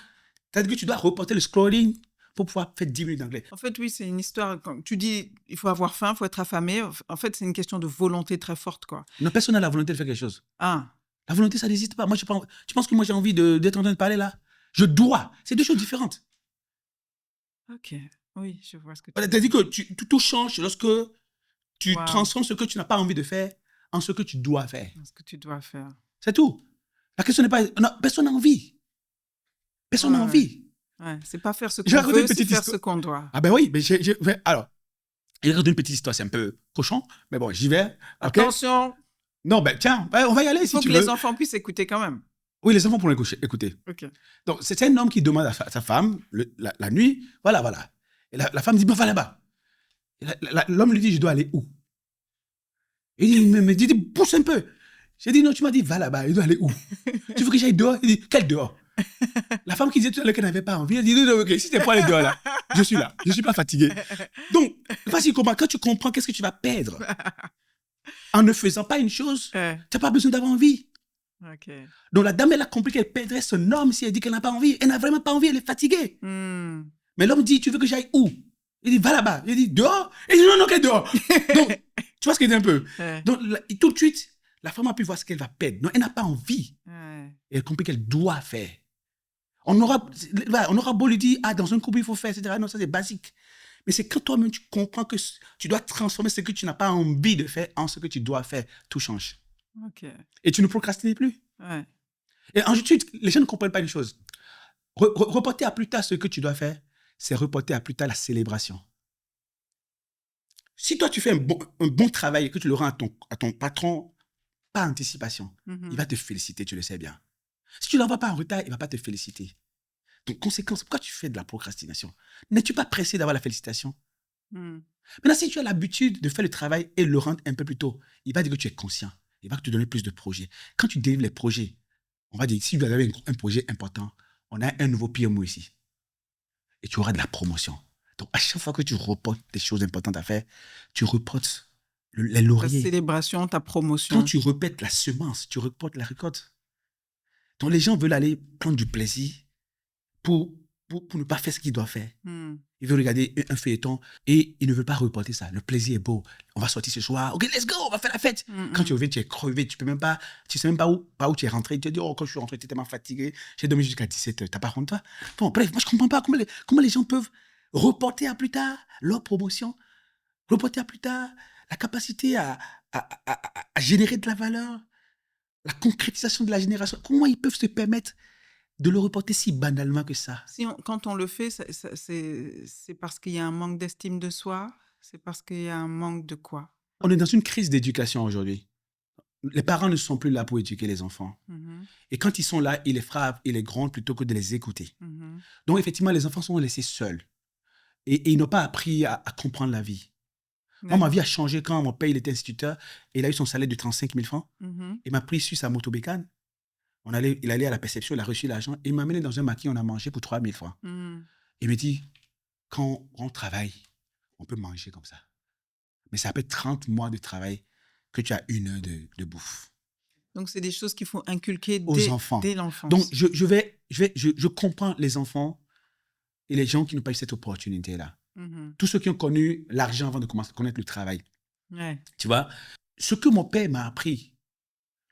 c'est-à-dire que tu dois reporter le scrolling pour pouvoir faire 10 minutes d'anglais. En fait, oui, c'est une histoire. Quand tu dis il faut avoir faim, il faut être affamé. En fait, c'est une question de volonté très forte, quoi. Non, personne n'a la volonté de faire quelque chose. Ah. La volonté, ça n'existe pas. Moi, tu penses que moi, j'ai envie d'être en train de parler là? Je dois. C'est deux choses différentes. Ok. Oui, je vois ce que tu veux dire. C'est-à-dire que tout change lorsque tu transformes ce que tu n'as pas envie de faire en ce que tu dois faire. Ce que tu dois faire. C'est tout. La question n'est pas... Non, personne n'a envie. Personne n'a envie. Ouais, c'est pas faire ce Je vais qu'on raconter veut, une c'est petite faire histoire. ce qu'on doit. Ah ben oui, mais alors, je vais raconter une petite histoire, c'est un peu cochon, mais bon, j'y vais, ok? Attention, Non, ben tiens, on va y aller il si faut tu que veux. les enfants puissent écouter quand même. Oui, les enfants pourront écouter. Ok. Donc, c'est un homme qui demande à sa femme, la nuit, voilà. Et la femme dit, bah, va là-bas. Et l'homme lui dit, je dois aller où? Il dit, mais dit, pousse un peu. J'ai dit, non, tu m'as dit, va là-bas, il doit aller où? Tu veux que j'aille dehors? Il dit, quel dehors? La femme qui disait tout à l'heure qu'elle n'avait pas envie, elle dit, non, ok, si t'es pas aller dehors là, je suis là, je suis pas fatigué. Donc, vas-y, quand tu comprends, qu'est-ce que tu vas perdre? En ne faisant pas une chose, tu n'as pas besoin d'avoir envie. Okay. Donc, la dame, elle a compris qu'elle perdrait son homme si elle dit qu'elle n'a pas envie. Elle n'a vraiment pas envie, elle est fatiguée. Mais l'homme dit, tu veux que j'aille où? Il dit, va là-bas. Il dit, dehors? Il dit, non, qu'elle dehors. Donc, tu vois ce qu'il dit un peu? Donc, tout de suite, la femme a pu voir ce qu'elle va perdre. Donc, elle n'a pas envie. Et elle a compris qu'elle doit faire. On aura beau lui dire, dans un couple, il faut faire, etc. Non, ça, c'est basique. Mais c'est quand toi-même, tu comprends que tu dois transformer ce que tu n'as pas envie de faire en ce que tu dois faire. Tout change. Okay. Et tu ne procrastines plus. Et ensuite, les gens ne comprennent pas une chose. Reporter à plus tard ce que tu dois faire, c'est reporter à plus tard la célébration. Si toi, tu fais un bon travail et que tu le rends à ton patron, pas anticipation, il va te féliciter, tu le sais bien. Si tu ne l'envoies pas en retard, il ne va pas te féliciter. Donc, conséquence, pourquoi tu fais de la procrastination? N'es-tu pas pressé d'avoir la félicitation? Maintenant, si tu as l'habitude de faire le travail et le rendre un peu plus tôt, il va dire que tu es conscient. Il va te donner plus de projets. Quand tu délivres les projets, on va dire, si vous avez un projet important, on a un nouveau PMO ici. Et tu auras de la promotion. Donc, à chaque fois que tu reportes des choses importantes à faire, tu reportes les lauriers. Ta célébration, ta promotion. Quand tu répètes la semence, tu reportes la récolte. Donc, les gens veulent aller prendre du plaisir pour ne pas faire ce qu'ils doivent faire. Ils veulent regarder un feuilleton et ils ne veulent pas reporter ça. Le plaisir est beau. On va sortir ce soir. OK, let's go, on va faire la fête. Quand tu reviens, tu es crevé. Tu sais même pas où tu es rentré. Tu te dis, oh, quand je suis rentré, tu es tellement fatigué. J'ai dormi jusqu'à 17h. T'as pas honte, toi? Bon, bref, moi, je comprends pas comment les gens peuvent reporter à plus tard leur promotion, reporter à plus tard la capacité à générer de la valeur, la concrétisation de la génération. Comment ils peuvent se permettre de le reporter si banalement que ça? Quand on le fait, c'est parce qu'il y a un manque d'estime de soi? C'est parce qu'il y a un manque de quoi? On est dans une crise d'éducation aujourd'hui. Les parents ne sont plus là pour éduquer les enfants. Et quand ils sont là, ils les frappent, ils les grondent plutôt que de les écouter. Donc, effectivement, les enfants sont laissés seuls. Et ils n'ont pas appris à comprendre la vie. Moi, ma vie a changé quand mon père il était instituteur et il a eu son salaire de 35 000 francs. Il m'a pris sur sa motobécane. Il allait à la perception, il a reçu l'argent. Il m'a amené dans un maquis, on a mangé pour 3 000 francs. Il me dit, quand on travaille, on peut manger comme ça. Mais ça peut être 30 mois de travail que tu as 1 heure de bouffe. Donc, c'est des choses qu'il faut inculquer aux enfants. Dès l'enfance. Donc, je comprends les enfants et les gens qui n'ont pas eu cette opportunité-là. Tous ceux qui ont connu l'argent avant de commencer à connaître le travail. Tu vois, ce que mon père m'a appris,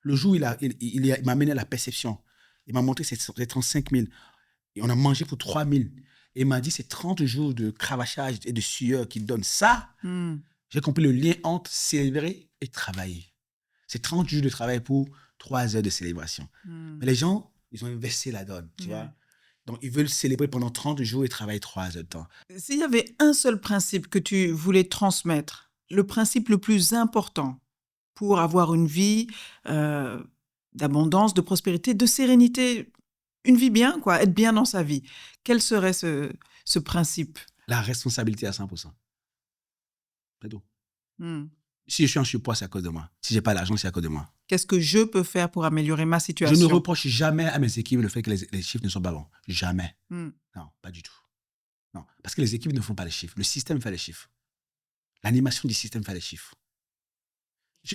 le jour où il m'a amené à la perception, il m'a montré ces 35 000, et on a mangé pour 3 000, et il m'a dit c'est 30 jours de cravachage et de sueur qui donnent ça. J'ai compris le lien entre célébrer et travailler. C'est 30 jours de travail pour 3 heures de célébration. Mais les gens, ils ont inversé la donne, tu vois. Donc, ils veulent célébrer pendant 30 jours et travailler 3 heures de temps. S'il y avait un seul principe que tu voulais transmettre, le principe le plus important pour avoir une vie d'abondance, de prospérité, de sérénité, une vie bien, quoi, être bien dans sa vie, quel serait ce principe? La responsabilité à 100%. C'est tout. Si je suis en surpoids, c'est à cause de moi. Si je n'ai pas l'argent, c'est à cause de moi. Qu'est-ce que je peux faire pour améliorer ma situation? Je ne reproche jamais à mes équipes le fait que les chiffres ne sont pas bons. Jamais. Non, pas du tout. Non, parce que les équipes ne font pas les chiffres. Le système fait les chiffres. L'animation du système fait les chiffres.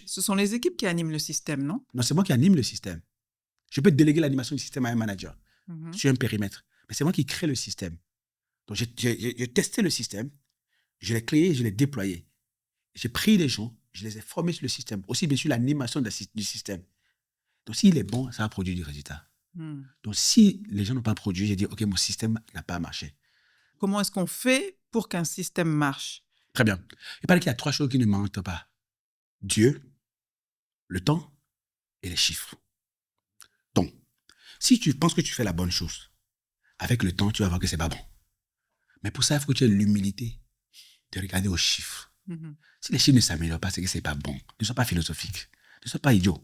Ce sont les équipes qui animent le système, non? Non, c'est moi qui anime le système. Je peux déléguer l'animation du système à un manager sur un périmètre. Mais c'est moi qui crée le système. Donc, j'ai testé le système, je l'ai créé, je l'ai déployé. J'ai pris les gens, je les ai formés sur le système. Aussi, bien sûr, l'animation du système. Donc, s'il est bon, ça va produire du résultat. Donc, si les gens n'ont pas produit, j'ai dit, OK, mon système n'a pas marché. Comment est-ce qu'on fait pour qu'un système marche? Très bien. Il paraît qu'il y a 3 choses qui ne mentent pas. Dieu, le temps et les chiffres. Donc, si tu penses que tu fais la bonne chose, avec le temps, tu vas voir que c'est pas bon. Mais pour ça, il faut que tu aies l'humilité de regarder aux chiffres. Si les chiffres ne s'améliorent pas, c'est que c'est pas bon. Ne sois pas philosophique. Ne sois pas idiot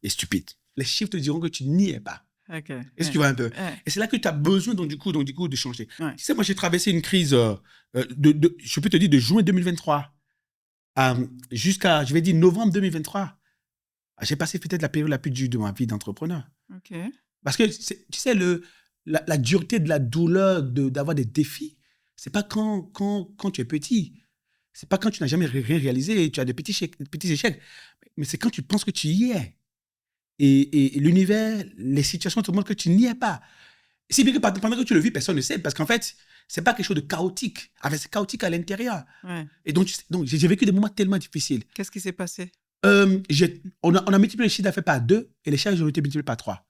et stupide. Les chiffres te diront que tu n'y es pas. Okay. Est-ce que tu vois un peu? Et c'est là que tu as besoin, donc, du coup, de changer. Tu sais, moi, j'ai traversé une crise, je peux te dire, de juin 2023 jusqu'à, je vais dire, novembre 2023. J'ai passé peut-être la période la plus dure de ma vie d'entrepreneur. Parce que, tu sais, la dureté de la douleur d'avoir des défis, c'est pas quand tu es petit. C'est pas quand tu n'as jamais rien réalisé et tu as des petits échecs. Mais c'est quand tu penses que tu y es. Et l'univers, les situations te montrent que tu n'y es pas. Si bien que pendant que tu le vis, personne ne sait. Parce qu'en fait, c'est pas quelque chose de chaotique. C'est chaotique à l'intérieur. Et donc j'ai vécu des moments tellement difficiles. Qu'est-ce qui s'est passé? On a multiplié le chiffre d'affaires par 2 et les charges ont été multipliées par 3.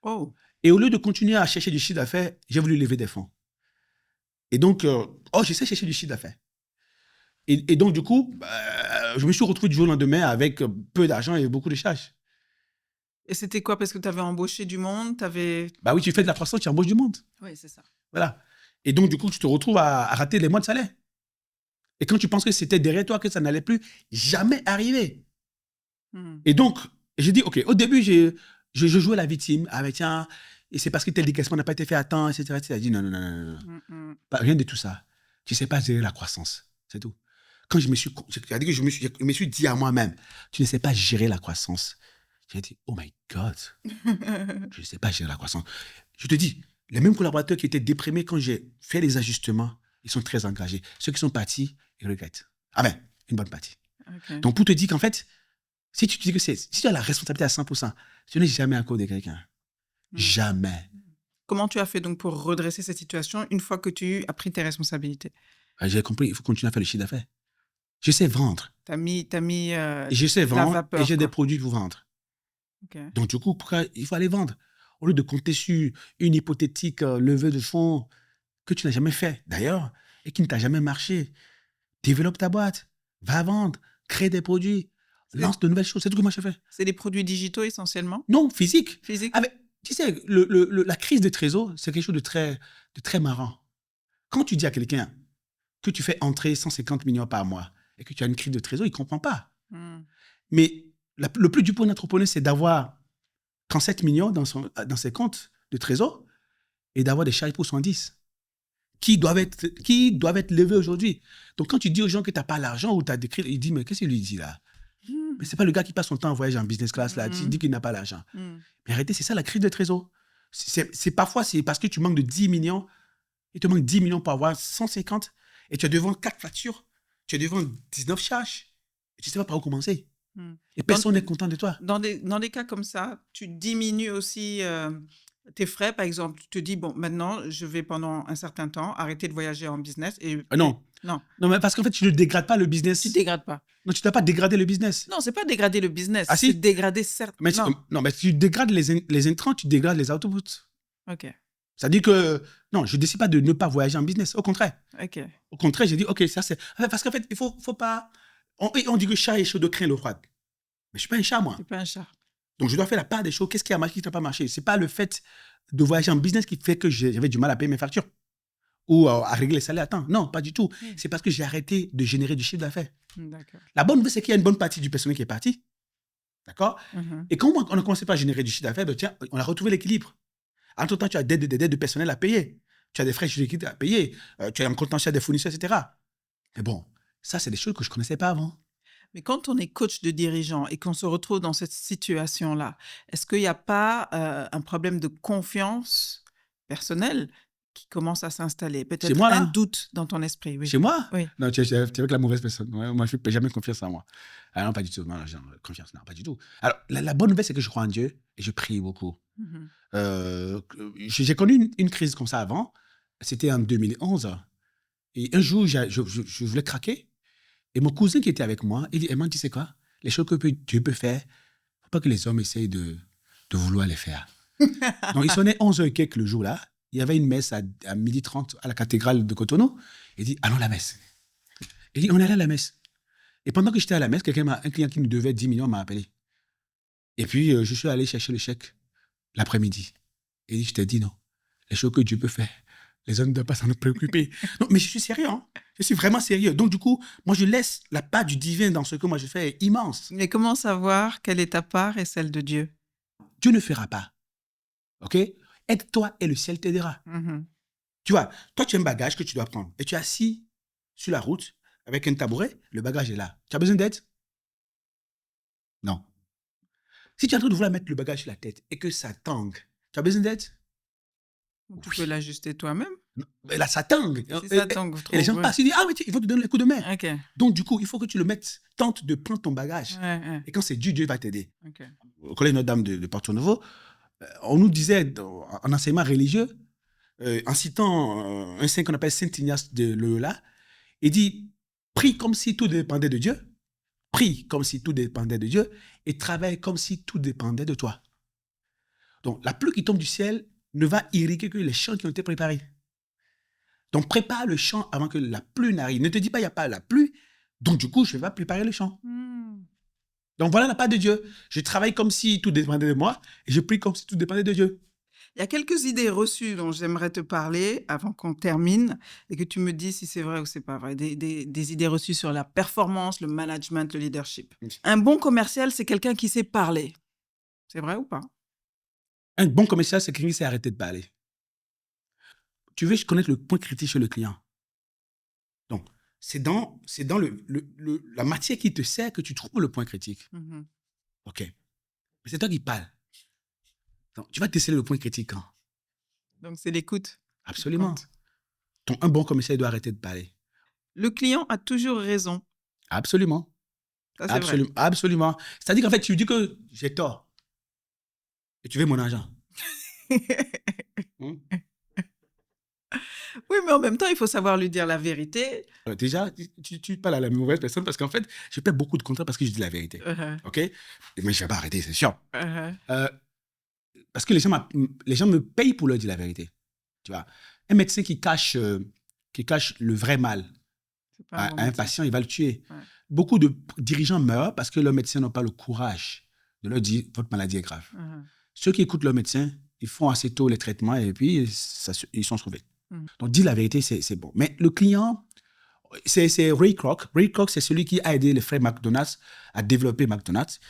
Oh. Et au lieu de continuer à chercher du chiffre d'affaires, j'ai voulu lever des fonds. Et donc, je sais chercher du chiffre d'affaires. Et donc, du coup, je me suis retrouvé du jour au lendemain avec peu d'argent et beaucoup de charges. Et c'était quoi? Parce que tu avais embauché du monde, Bah oui, tu fais de la croissance, tu embauches du monde. Oui, c'est ça. Voilà. Et donc, du coup, tu te retrouves à rater les mois de salaire. Et quand tu penses que c'était derrière toi, que ça n'allait plus jamais arriver. Et donc, j'ai dit, OK, au début, je jouais la victime. Ah, mais tiens, et c'est parce que tel décaissement n'a pas été fait à temps, etc. J'ai dit, non. Pas, rien de tout ça. Tu ne sais pas gérer la croissance. C'est tout. Quand je me suis dit à moi-même, tu ne sais pas gérer la croissance. J'ai dit, oh my God, je ne sais pas gérer la croissance. Je te dis, les mêmes collaborateurs qui étaient déprimés quand j'ai fait les ajustements, ils sont très engagés. Ceux qui sont partis, ils regrettent. Ah ben, une bonne partie. Donc, pour te dire qu'en fait, si tu dis que si tu as la responsabilité à 100%, tu n'es jamais à cause de quelqu'un. Jamais. Comment tu as fait donc pour redresser cette situation une fois que tu as pris tes responsabilités? J'ai compris, il faut continuer à faire le chiffre d'affaires. Je sais vendre. Je sais vendre et j'ai des produits pour vendre. Donc, du coup, il faut aller vendre. Au lieu de compter sur une hypothétique levée de fonds que tu n'as jamais fait, d'ailleurs, et qui ne t'a jamais marché, développe ta boîte, va vendre, crée des produits, lance de nouvelles choses. C'est tout que moi, je fais. C'est des produits digitaux essentiellement? Non, physique. Physique. Tu sais, la crise de trésor, c'est quelque chose de très marrant. Quand tu dis à quelqu'un que tu fais entrer 150 millions par mois et que tu as une crise de trésor, il ne comprend pas. Mais le plus dur pour un entrepreneur, c'est d'avoir 37 millions dans ses comptes de trésor et d'avoir des charges pour 110 qui doivent être levées aujourd'hui. Donc, quand tu dis aux gens que tu n'as pas l'argent ou tu as des crises, ils disent, mais qu'est-ce qu'il lui dit là? Mais ce n'est pas le gars qui passe son temps en voyage en business class, là, qui dit qu'il n'a pas l'argent. Mais arrêtez, c'est ça la crise de trésor. Parfois, c'est parce que tu manques de 10 millions, il te manque 10 millions pour avoir 150 et tu es devant 4 factures, tu es devant 19 charges et tu ne sais pas par où commencer. Et personne n'est content de toi. Dans des cas comme ça, tu diminues aussi tes frais. Par exemple, tu te dis, bon, maintenant, je vais pendant un certain temps arrêter de voyager en business. Non, mais parce qu'en fait, tu ne dégrades pas le business. Tu ne dégrades pas. Non, tu ne dois pas dégrader le business. Non, ce n'est pas dégrader le business. Ah, si? C'est dégrader certes. Mais mais tu dégrades les intrants, tu dégrades les outputs. OK. Ça dit que, non, je ne décide pas de ne pas voyager en business. Au contraire. OK. Au contraire, j'ai dit, OK, ça c'est... Parce qu'en fait, il faut pas... On dit que chat est chaud de craint le froid. Mais je ne suis pas un chat, moi. Tu n'es pas un chat. Donc, je dois faire la part des choses. Qu'est-ce qui a marché, qui n'a pas marché? Ce n'est pas le fait de voyager en business qui fait que j'avais du mal à payer mes factures ou à régler les salaires à temps. Non, pas du tout. C'est parce que j'ai arrêté de générer du chiffre d'affaires. D'accord. La bonne nouvelle, c'est qu'il y a une bonne partie du personnel qui est parti. D'accord? Et quand on a commencé par générer du chiffre d'affaires, ben, tiens, on a retrouvé l'équilibre. Entre-temps, tu as des dettes de personnel à payer. Tu as des frais juridiques à payer. Tu as un contentieux des fournisseurs, etc. Mais bon, ça, c'est des choses que je ne connaissais pas avant. Mais quand on est coach de dirigeant et qu'on se retrouve dans cette situation-là, est-ce qu'il n'y a pas un problème de confiance personnelle qui commence à s'installer? Peut-être un doute dans ton esprit. Oui. Chez moi? Oui. Non, tu es avec la mauvaise personne. Ouais, moi, je ne fais jamais confiance en moi. Ah non, pas du tout. Non, confiance, non, pas du tout. Alors, la bonne nouvelle, c'est que je crois en Dieu et je prie beaucoup. J'ai connu une crise comme ça avant. C'était en 2011. Et un jour, je voulais craquer. Et mon cousin qui était avec moi, il m'a dit, tu sais quoi? Les choses que Dieu peut faire, il ne faut pas que les hommes essayent de vouloir les faire. Donc, il sonnait 11h et quelques le jour-là. Il y avait une messe à 12h30 à la cathédrale de Cotonou. Il dit, allons à la messe. Il dit, on est allé à la messe. Et pendant que j'étais à la messe, un client qui nous devait 10 millions m'a appelé. Et puis, je suis allé chercher le chèque l'après-midi. Il dit, je t'ai dit non. les choses que Dieu peut faire. Les hommes ne doivent pas s'en préoccuper. Non, mais je suis sérieux. Hein. Je suis vraiment sérieux. Donc, du coup, moi, je laisse la part du divin dans ce que moi je fais est immense. Mais comment savoir quelle est ta part et celle de Dieu? Dieu ne fera pas. OK? Aide-toi et le ciel t'aidera. Tu vois, toi, tu as un bagage que tu dois prendre et tu es assis sur la route avec un tabouret, le bagage est là. Tu as besoin d'aide? Non. Si tu es en train de vouloir mettre le bagage sur la tête et que ça tangue, tu as besoin d'aide? Tu peux l'ajuster toi-même. Non. Mais là, ça tangue. Si ça tangue trop, et les gens passent, ils disent, ah, mais il faut te donner le coup de main. OK. Donc, du coup, il faut que tu le mettes, tente de prendre ton bagage. Et quand c'est Dieu, Dieu va t'aider. OK. Au Collège Notre-Dame de Porto Novo, on nous disait, en enseignement religieux, en citant un saint qu'on appelle Saint Ignace de Loyola, il dit, prie comme si tout dépendait de Dieu, prie comme si tout dépendait de Dieu, et travaille comme si tout dépendait de toi. Donc, la pluie qui tombe du ciel ne va irriguer que les champs qui ont été préparés. Donc, prépare le champ avant que la pluie n'arrive. Ne te dis pas, il n'y a pas la pluie, donc du coup, je vais préparer le champ. Donc, voilà la part de Dieu. Je travaille comme si tout dépendait de moi, et je prie comme si tout dépendait de Dieu. Il y a quelques idées reçues dont j'aimerais te parler avant qu'on termine et que tu me dises si c'est vrai ou c'est pas vrai. Des idées reçues sur la performance, le management, le leadership. Un bon commercial, c'est quelqu'un qui sait parler. C'est vrai ou pas? Un bon commercial, c'est quelqu'un qui sait arrêter de parler. Tu veux connaître le point critique chez le client. Donc, c'est dans la matière qui te sert que tu trouves le point critique. OK. Mais c'est toi qui parles. Donc, tu vas déceler le point critique quand? Donc, c'est l'écoute. Absolument. Donc, un bon commercial doit arrêter de parler. Le client a toujours raison. Absolument. Ça, c'est vrai. Absolument. C'est-à-dire qu'en fait, tu dis que j'ai tort. Et tu veux mon argent. Oui, mais en même temps, il faut savoir lui dire la vérité. Déjà, tu parles à la mauvaise personne parce qu'en fait, je perds beaucoup de contrats parce que je dis la vérité. OK? Mais je ne vais pas arrêter, c'est sûr. Parce que les gens me payent pour leur dire la vérité. Tu vois? Un médecin qui cache le vrai mal à un patient, il va le tuer. Beaucoup de dirigeants meurent parce que leurs médecins n'ont pas le courage de leur dire « votre maladie est grave ». Ceux qui écoutent leurs médecins, ils font assez tôt les traitements et puis ils sont sauvés. Donc, dire la vérité, c'est bon. Mais le client, c'est Ray Kroc. Ray Kroc, c'est celui qui a aidé les frères McDonald's à développer McDonald's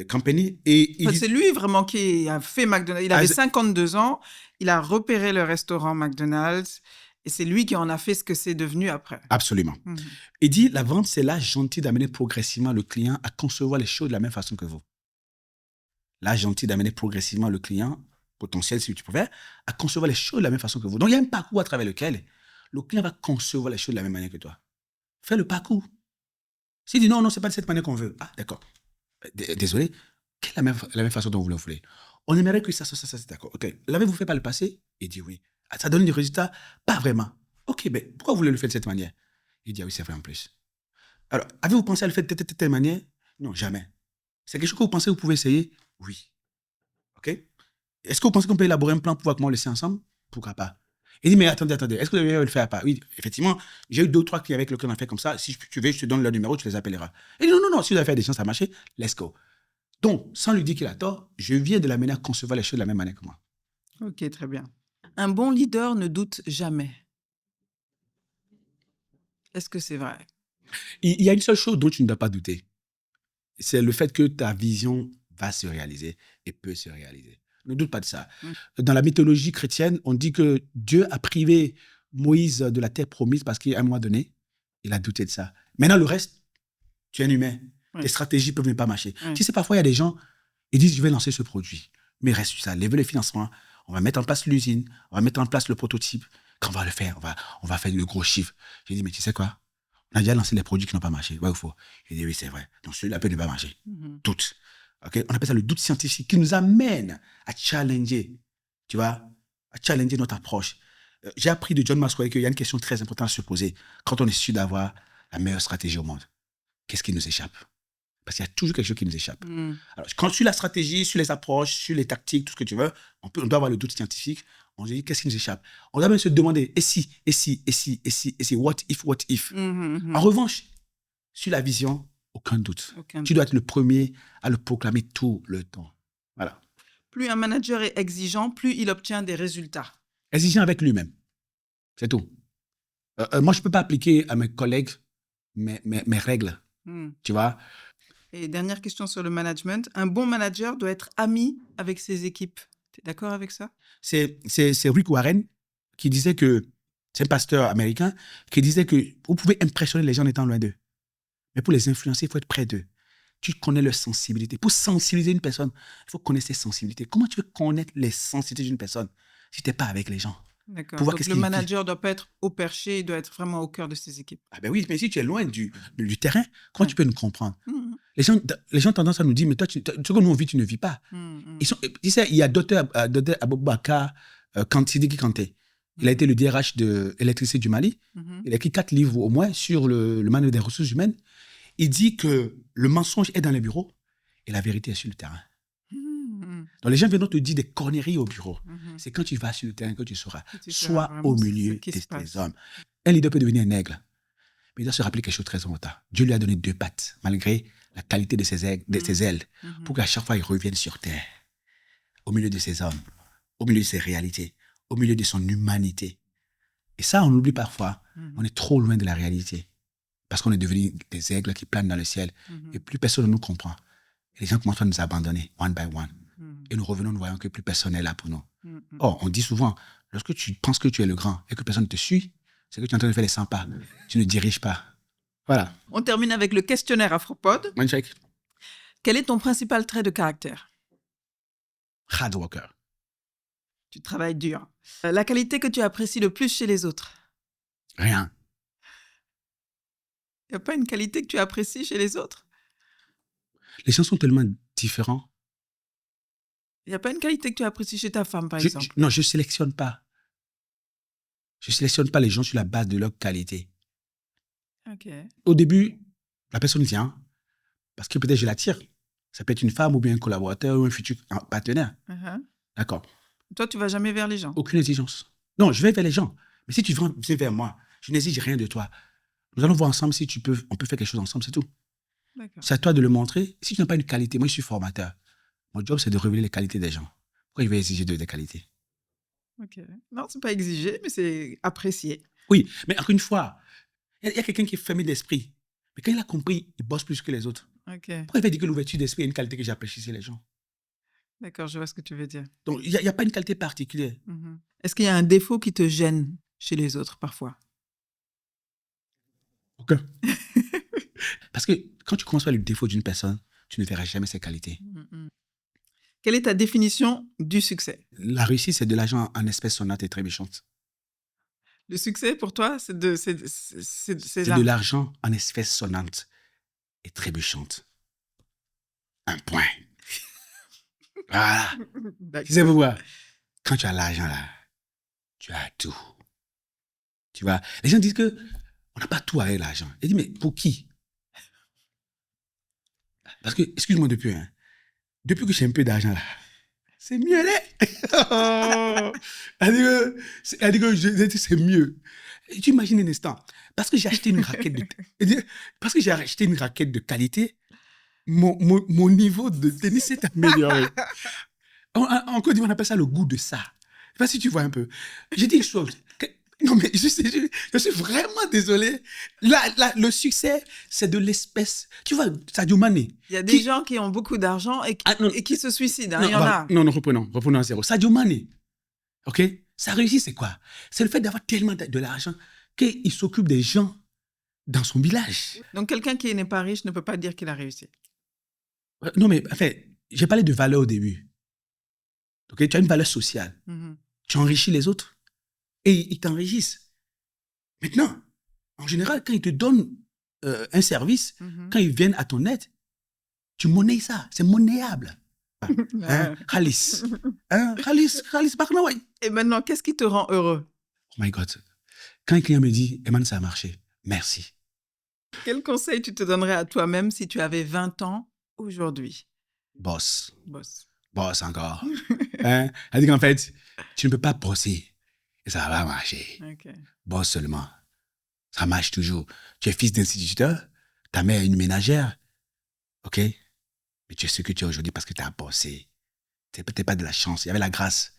Company. C'est lui vraiment qui a fait McDonald's. Il avait 52 ans. Il a repéré le restaurant McDonald's. Et c'est lui qui en a fait ce que c'est devenu après. Absolument. Il dit, la vente, c'est l'art gentil d'amener progressivement le client à concevoir les choses de la même façon que vous. L'art gentil d'amener progressivement le client potentiel, si tu préfères, à concevoir les choses de la même façon que vous. Donc, il y a un parcours à travers lequel le client va concevoir les choses de la même manière que toi. Fais le parcours. S'il dit non, c'est pas de cette manière qu'on veut. Ah, d'accord. Désolé, quelle est la même façon dont vous le voulez? On aimerait que ça, c'est d'accord. OK. L'avez-vous fait par le passé? Il dit oui. Ah, ça donne des résultats? Pas vraiment. OK, mais pourquoi vous voulez le faire de cette manière? Il dit ah oui, c'est vrai en plus. Alors, avez-vous pensé à le faire de telle manière? Non, jamais. C'est quelque chose que vous pensez que vous pouvez essayer? Oui. OK? Est-ce que vous pensez qu'on peut élaborer un plan pour pouvoir le laisser ensemble? Pourquoi pas? Il dit, mais attendez, est-ce que vous allez le faire pas? Oui, effectivement, j'ai eu 2 ou 3 clients avec lesquels on a fait comme ça. Si tu veux, je te donne leur numéro, tu les appelleras. Il dit, non, si vous avez fait des chances à marcher, let's go. Donc, sans lui dire qu'il a tort, je viens de l'amener à concevoir les choses de la même manière que moi. OK, très bien. Un bon leader ne doute jamais. Est-ce que c'est vrai? Il y a une seule chose dont tu ne dois pas douter. C'est le fait que ta vision va se réaliser et peut se réaliser. Ne doute pas de ça. Dans la mythologie chrétienne, on dit que Dieu a privé Moïse de la terre promise parce qu'à un moment donné, il a douté de ça. Maintenant, le reste, tu es un humain. Tes stratégies peuvent ne pas marcher. Tu sais, parfois, il y a des gens, ils disent, je vais lancer ce produit. Mais reste sur ça, lever le financement, on va mettre en place l'usine, on va mettre en place le prototype. Quand on va le faire, on va faire le gros chiffre. J'ai dit, mais tu sais quoi? On a déjà lancé les produits qui n'ont pas marché. Ouais ou faux? J'ai dit, oui, c'est vrai. Donc, celui-là peut ne pas marcher. Toutes. Okay? On appelle ça le doute scientifique qui nous amène à challenger, tu vois, à challenger notre approche. J'ai appris de John Maxwell qu'il y a une question très importante à se poser quand on est sûr d'avoir la meilleure stratégie au monde. Qu'est-ce qui nous échappe? Parce qu'il y a toujours quelque chose qui nous échappe. Alors, quand sur la stratégie, sur les approches, sur les tactiques, tout ce que tu veux, on doit avoir le doute scientifique. On se dit, qu'est-ce qui nous échappe? On doit même se demander, et si, what if? En revanche, sur la vision, aucun doute. Tu dois être le premier à le proclamer tout le temps. Voilà. Plus un manager est exigeant, plus il obtient des résultats. Exigeant avec lui-même. C'est tout. Moi, je ne peux pas appliquer à mes collègues mes règles. Tu vois? Et dernière question sur le management. Un bon manager doit être ami avec ses équipes. Tu es d'accord avec ça? C'est Rick Warren qui disait que, c'est un pasteur américain, qui disait que vous pouvez impressionner les gens en étant loin d'eux. Mais pour les influencer, il faut être près d'eux. Tu connais leur sensibilité. Pour sensibiliser une personne, il faut connaître ses sensibilités. Comment tu veux connaître les sensibilités d'une personne si tu n'es pas avec les gens? D'accord. Donc le manager ne doit pas être au perché, il doit être vraiment au cœur de ses équipes. Ah ben oui, mais si tu es loin du terrain, comment tu peux nous comprendre? Les gens ont tendance à nous dire, mais toi, ce que nous on vit, tu ne vis pas. Tu sais, il y a Dr Aboubacar Sidiki Kanté. Il a été le DRH de l'électricité du Mali. Il a écrit 4 livres au moins sur le manuel des ressources humaines. Il dit que le mensonge est dans les bureaux et la vérité est sur le terrain. Donc les gens viennent te dire des conneries au bureau. C'est quand tu vas sur le terrain que tu sauras. Sois au milieu de tes hommes. Un leader peut devenir un aigle, mais il doit se rappeler quelque chose de très important. Dieu lui a donné 2 pattes, malgré la qualité de ses ailes, pour qu'à chaque fois il revienne sur terre, au milieu de ses hommes, au milieu de ses réalités, au milieu de son humanité. Et ça, on l'oublie parfois. On est trop loin de la réalité. Parce qu'on est devenu des aigles qui planent dans le ciel. Et plus personne ne nous comprend. Et les gens commencent à nous abandonner, one by one. Et nous revenons, nous voyons que plus personne n'est là pour nous. Or, on dit souvent, lorsque tu penses que tu es le grand et que personne ne te suit, c'est que tu es en train de faire les 100 pas. Tu ne diriges pas. Voilà. On termine avec le questionnaire Afropod. Magnifique. Quel est ton principal trait de caractère? Hard worker. Tu travailles dur. La qualité que tu apprécies le plus chez les autres? Rien. Il n'y a pas une qualité que tu apprécies chez les autres? Les gens sont tellement différents. Il n'y a pas une qualité que tu apprécies chez ta femme, par exemple? Non, je ne sélectionne pas. Je ne sélectionne pas les gens sur la base de leur qualité. Okay. Au début, la personne vient parce que peut-être je l'attire. Ça peut être une femme ou bien un collaborateur ou un futur partenaire. D'accord. Toi, tu ne vas jamais vers les gens? Aucune exigence. Non, je vais vers les gens. Mais si tu viens vers moi, je n'exige rien de toi. Nous allons voir ensemble si on peut faire quelque chose ensemble, c'est tout. C'est à toi de le montrer. Si tu n'as pas une qualité, moi je suis formateur. Mon job, c'est de révéler les qualités des gens. Pourquoi je vais exiger des qualités? Ok. Non, ce n'est pas exiger, mais c'est apprécier. Oui, mais encore une fois, il y a quelqu'un qui est fermé d'esprit. Mais quand il a compris, il bosse plus que les autres. Okay. Pourquoi il va dire que l'ouverture d'esprit est une qualité que j'apprécie chez les gens? D'accord, je vois ce que tu veux dire. Donc, il n'y a pas une qualité particulière. Est-ce qu'il y a un défaut qui te gêne chez les autres parfois? Aucun. Parce que quand tu commences par le défaut d'une personne, tu ne verras jamais ses qualités. Quelle est ta définition du succès? La réussite, c'est de l'argent en espèces sonnantes et trébuchantes. Le succès, pour toi, c'est de l'argent en espèces sonnantes et trébuchantes. Un point. Voilà. Tu sais pourquoi? Quand tu as l'argent là, tu as tout. Tu vois, les gens disent que on n'a pas tout avec l'argent. Je dis, mais pour qui? Parce que, excuse-moi depuis que j'ai un peu d'argent là, c'est mieux, là. Elle dit que c'est mieux. Tu imagines un instant. Parce que j'ai acheté une raquette de qualité, mon niveau de tennis s'est amélioré. En Côte d'Ivoire, on appelle ça le goût de ça. Je sais pas si tu vois un peu. J'ai dit une chose. Non, mais je suis vraiment désolé. Le succès, c'est de l'espèce. Tu vois, Sadio Mané. Il y a des gens qui ont beaucoup d'argent et qui se suicident. Il y en a. Non, reprenons à zéro. Sadio Mané, ok? Sa réussite, c'est quoi? C'est le fait d'avoir tellement de l'argent qu'il s'occupe des gens dans son village. Donc, quelqu'un qui n'est pas riche ne peut pas dire qu'il a réussi. Non, mais en fait, j'ai parlé de valeur au début. Ok? Tu as une valeur sociale. Tu enrichis les autres. Et ils t'enrichissent. Maintenant, en général, quand ils te donnent un service, quand ils viennent à ton aide, tu monnaies ça. C'est monnayable. Khalis. Khalis Baknaway. Et maintenant, qu'est-ce qui te rend heureux? Oh my God. Quand un client me dit, Eman, ça a marché, merci. Quel conseil tu te donnerais à toi-même si tu avais 20 ans aujourd'hui? Boss. Boss encore. Elle dit qu'en fait, tu ne peux pas bosser. Et ça va marcher. Okay. Bosse seulement. Ça marche toujours. Tu es fils d'instituteur, ta mère est une ménagère. OK? Mais tu es ce que tu es aujourd'hui parce que tu as bossé. C'est peut-être pas de la chance. Il y avait la grâce.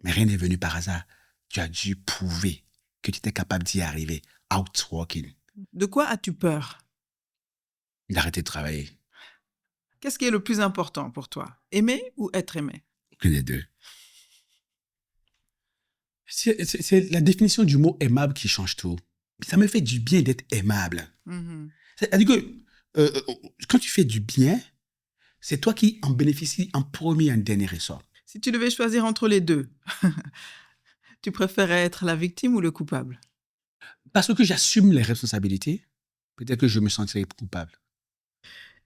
Mais rien n'est venu par hasard. Tu as dû prouver que tu étais capable d'y arriver. Outworking. De quoi as-tu peur? D'arrêter de travailler. Qu'est-ce qui est le plus important pour toi? Aimer ou être aimé? Aucun des deux. C'est la définition du mot aimable qui change tout. Ça me fait du bien d'être aimable. C'est-à-dire que quand tu fais du bien, c'est toi qui en bénéficies en premier et en dernier ressort. Si tu devais choisir entre les deux, tu préférais être la victime ou le coupable? Parce que j'assume les responsabilités, peut-être que je me sentirais coupable.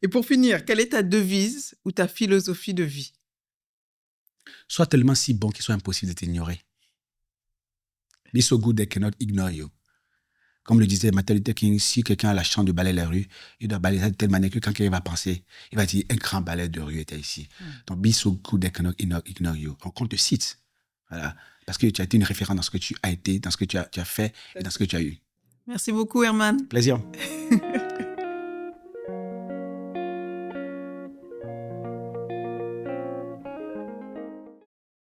Et pour finir, quelle est ta devise ou ta philosophie de vie? Sois tellement si bon qu'il soit impossible de t'ignorer. Be so good they cannot ignore you. Comme le disait Martin Luther King, si quelqu'un a la chance de balayer la rue, il doit balayer ça de telle manière que quand quelqu'un va penser, il va dire un grand balai de rue était ici. Donc, be so good they cannot ignore you. Donc, on te cite. Voilà. Parce que tu as été une référence dans ce que tu as été, dans ce que tu as fait et dans ce que tu as eu. Merci beaucoup, Herman. Plaisir.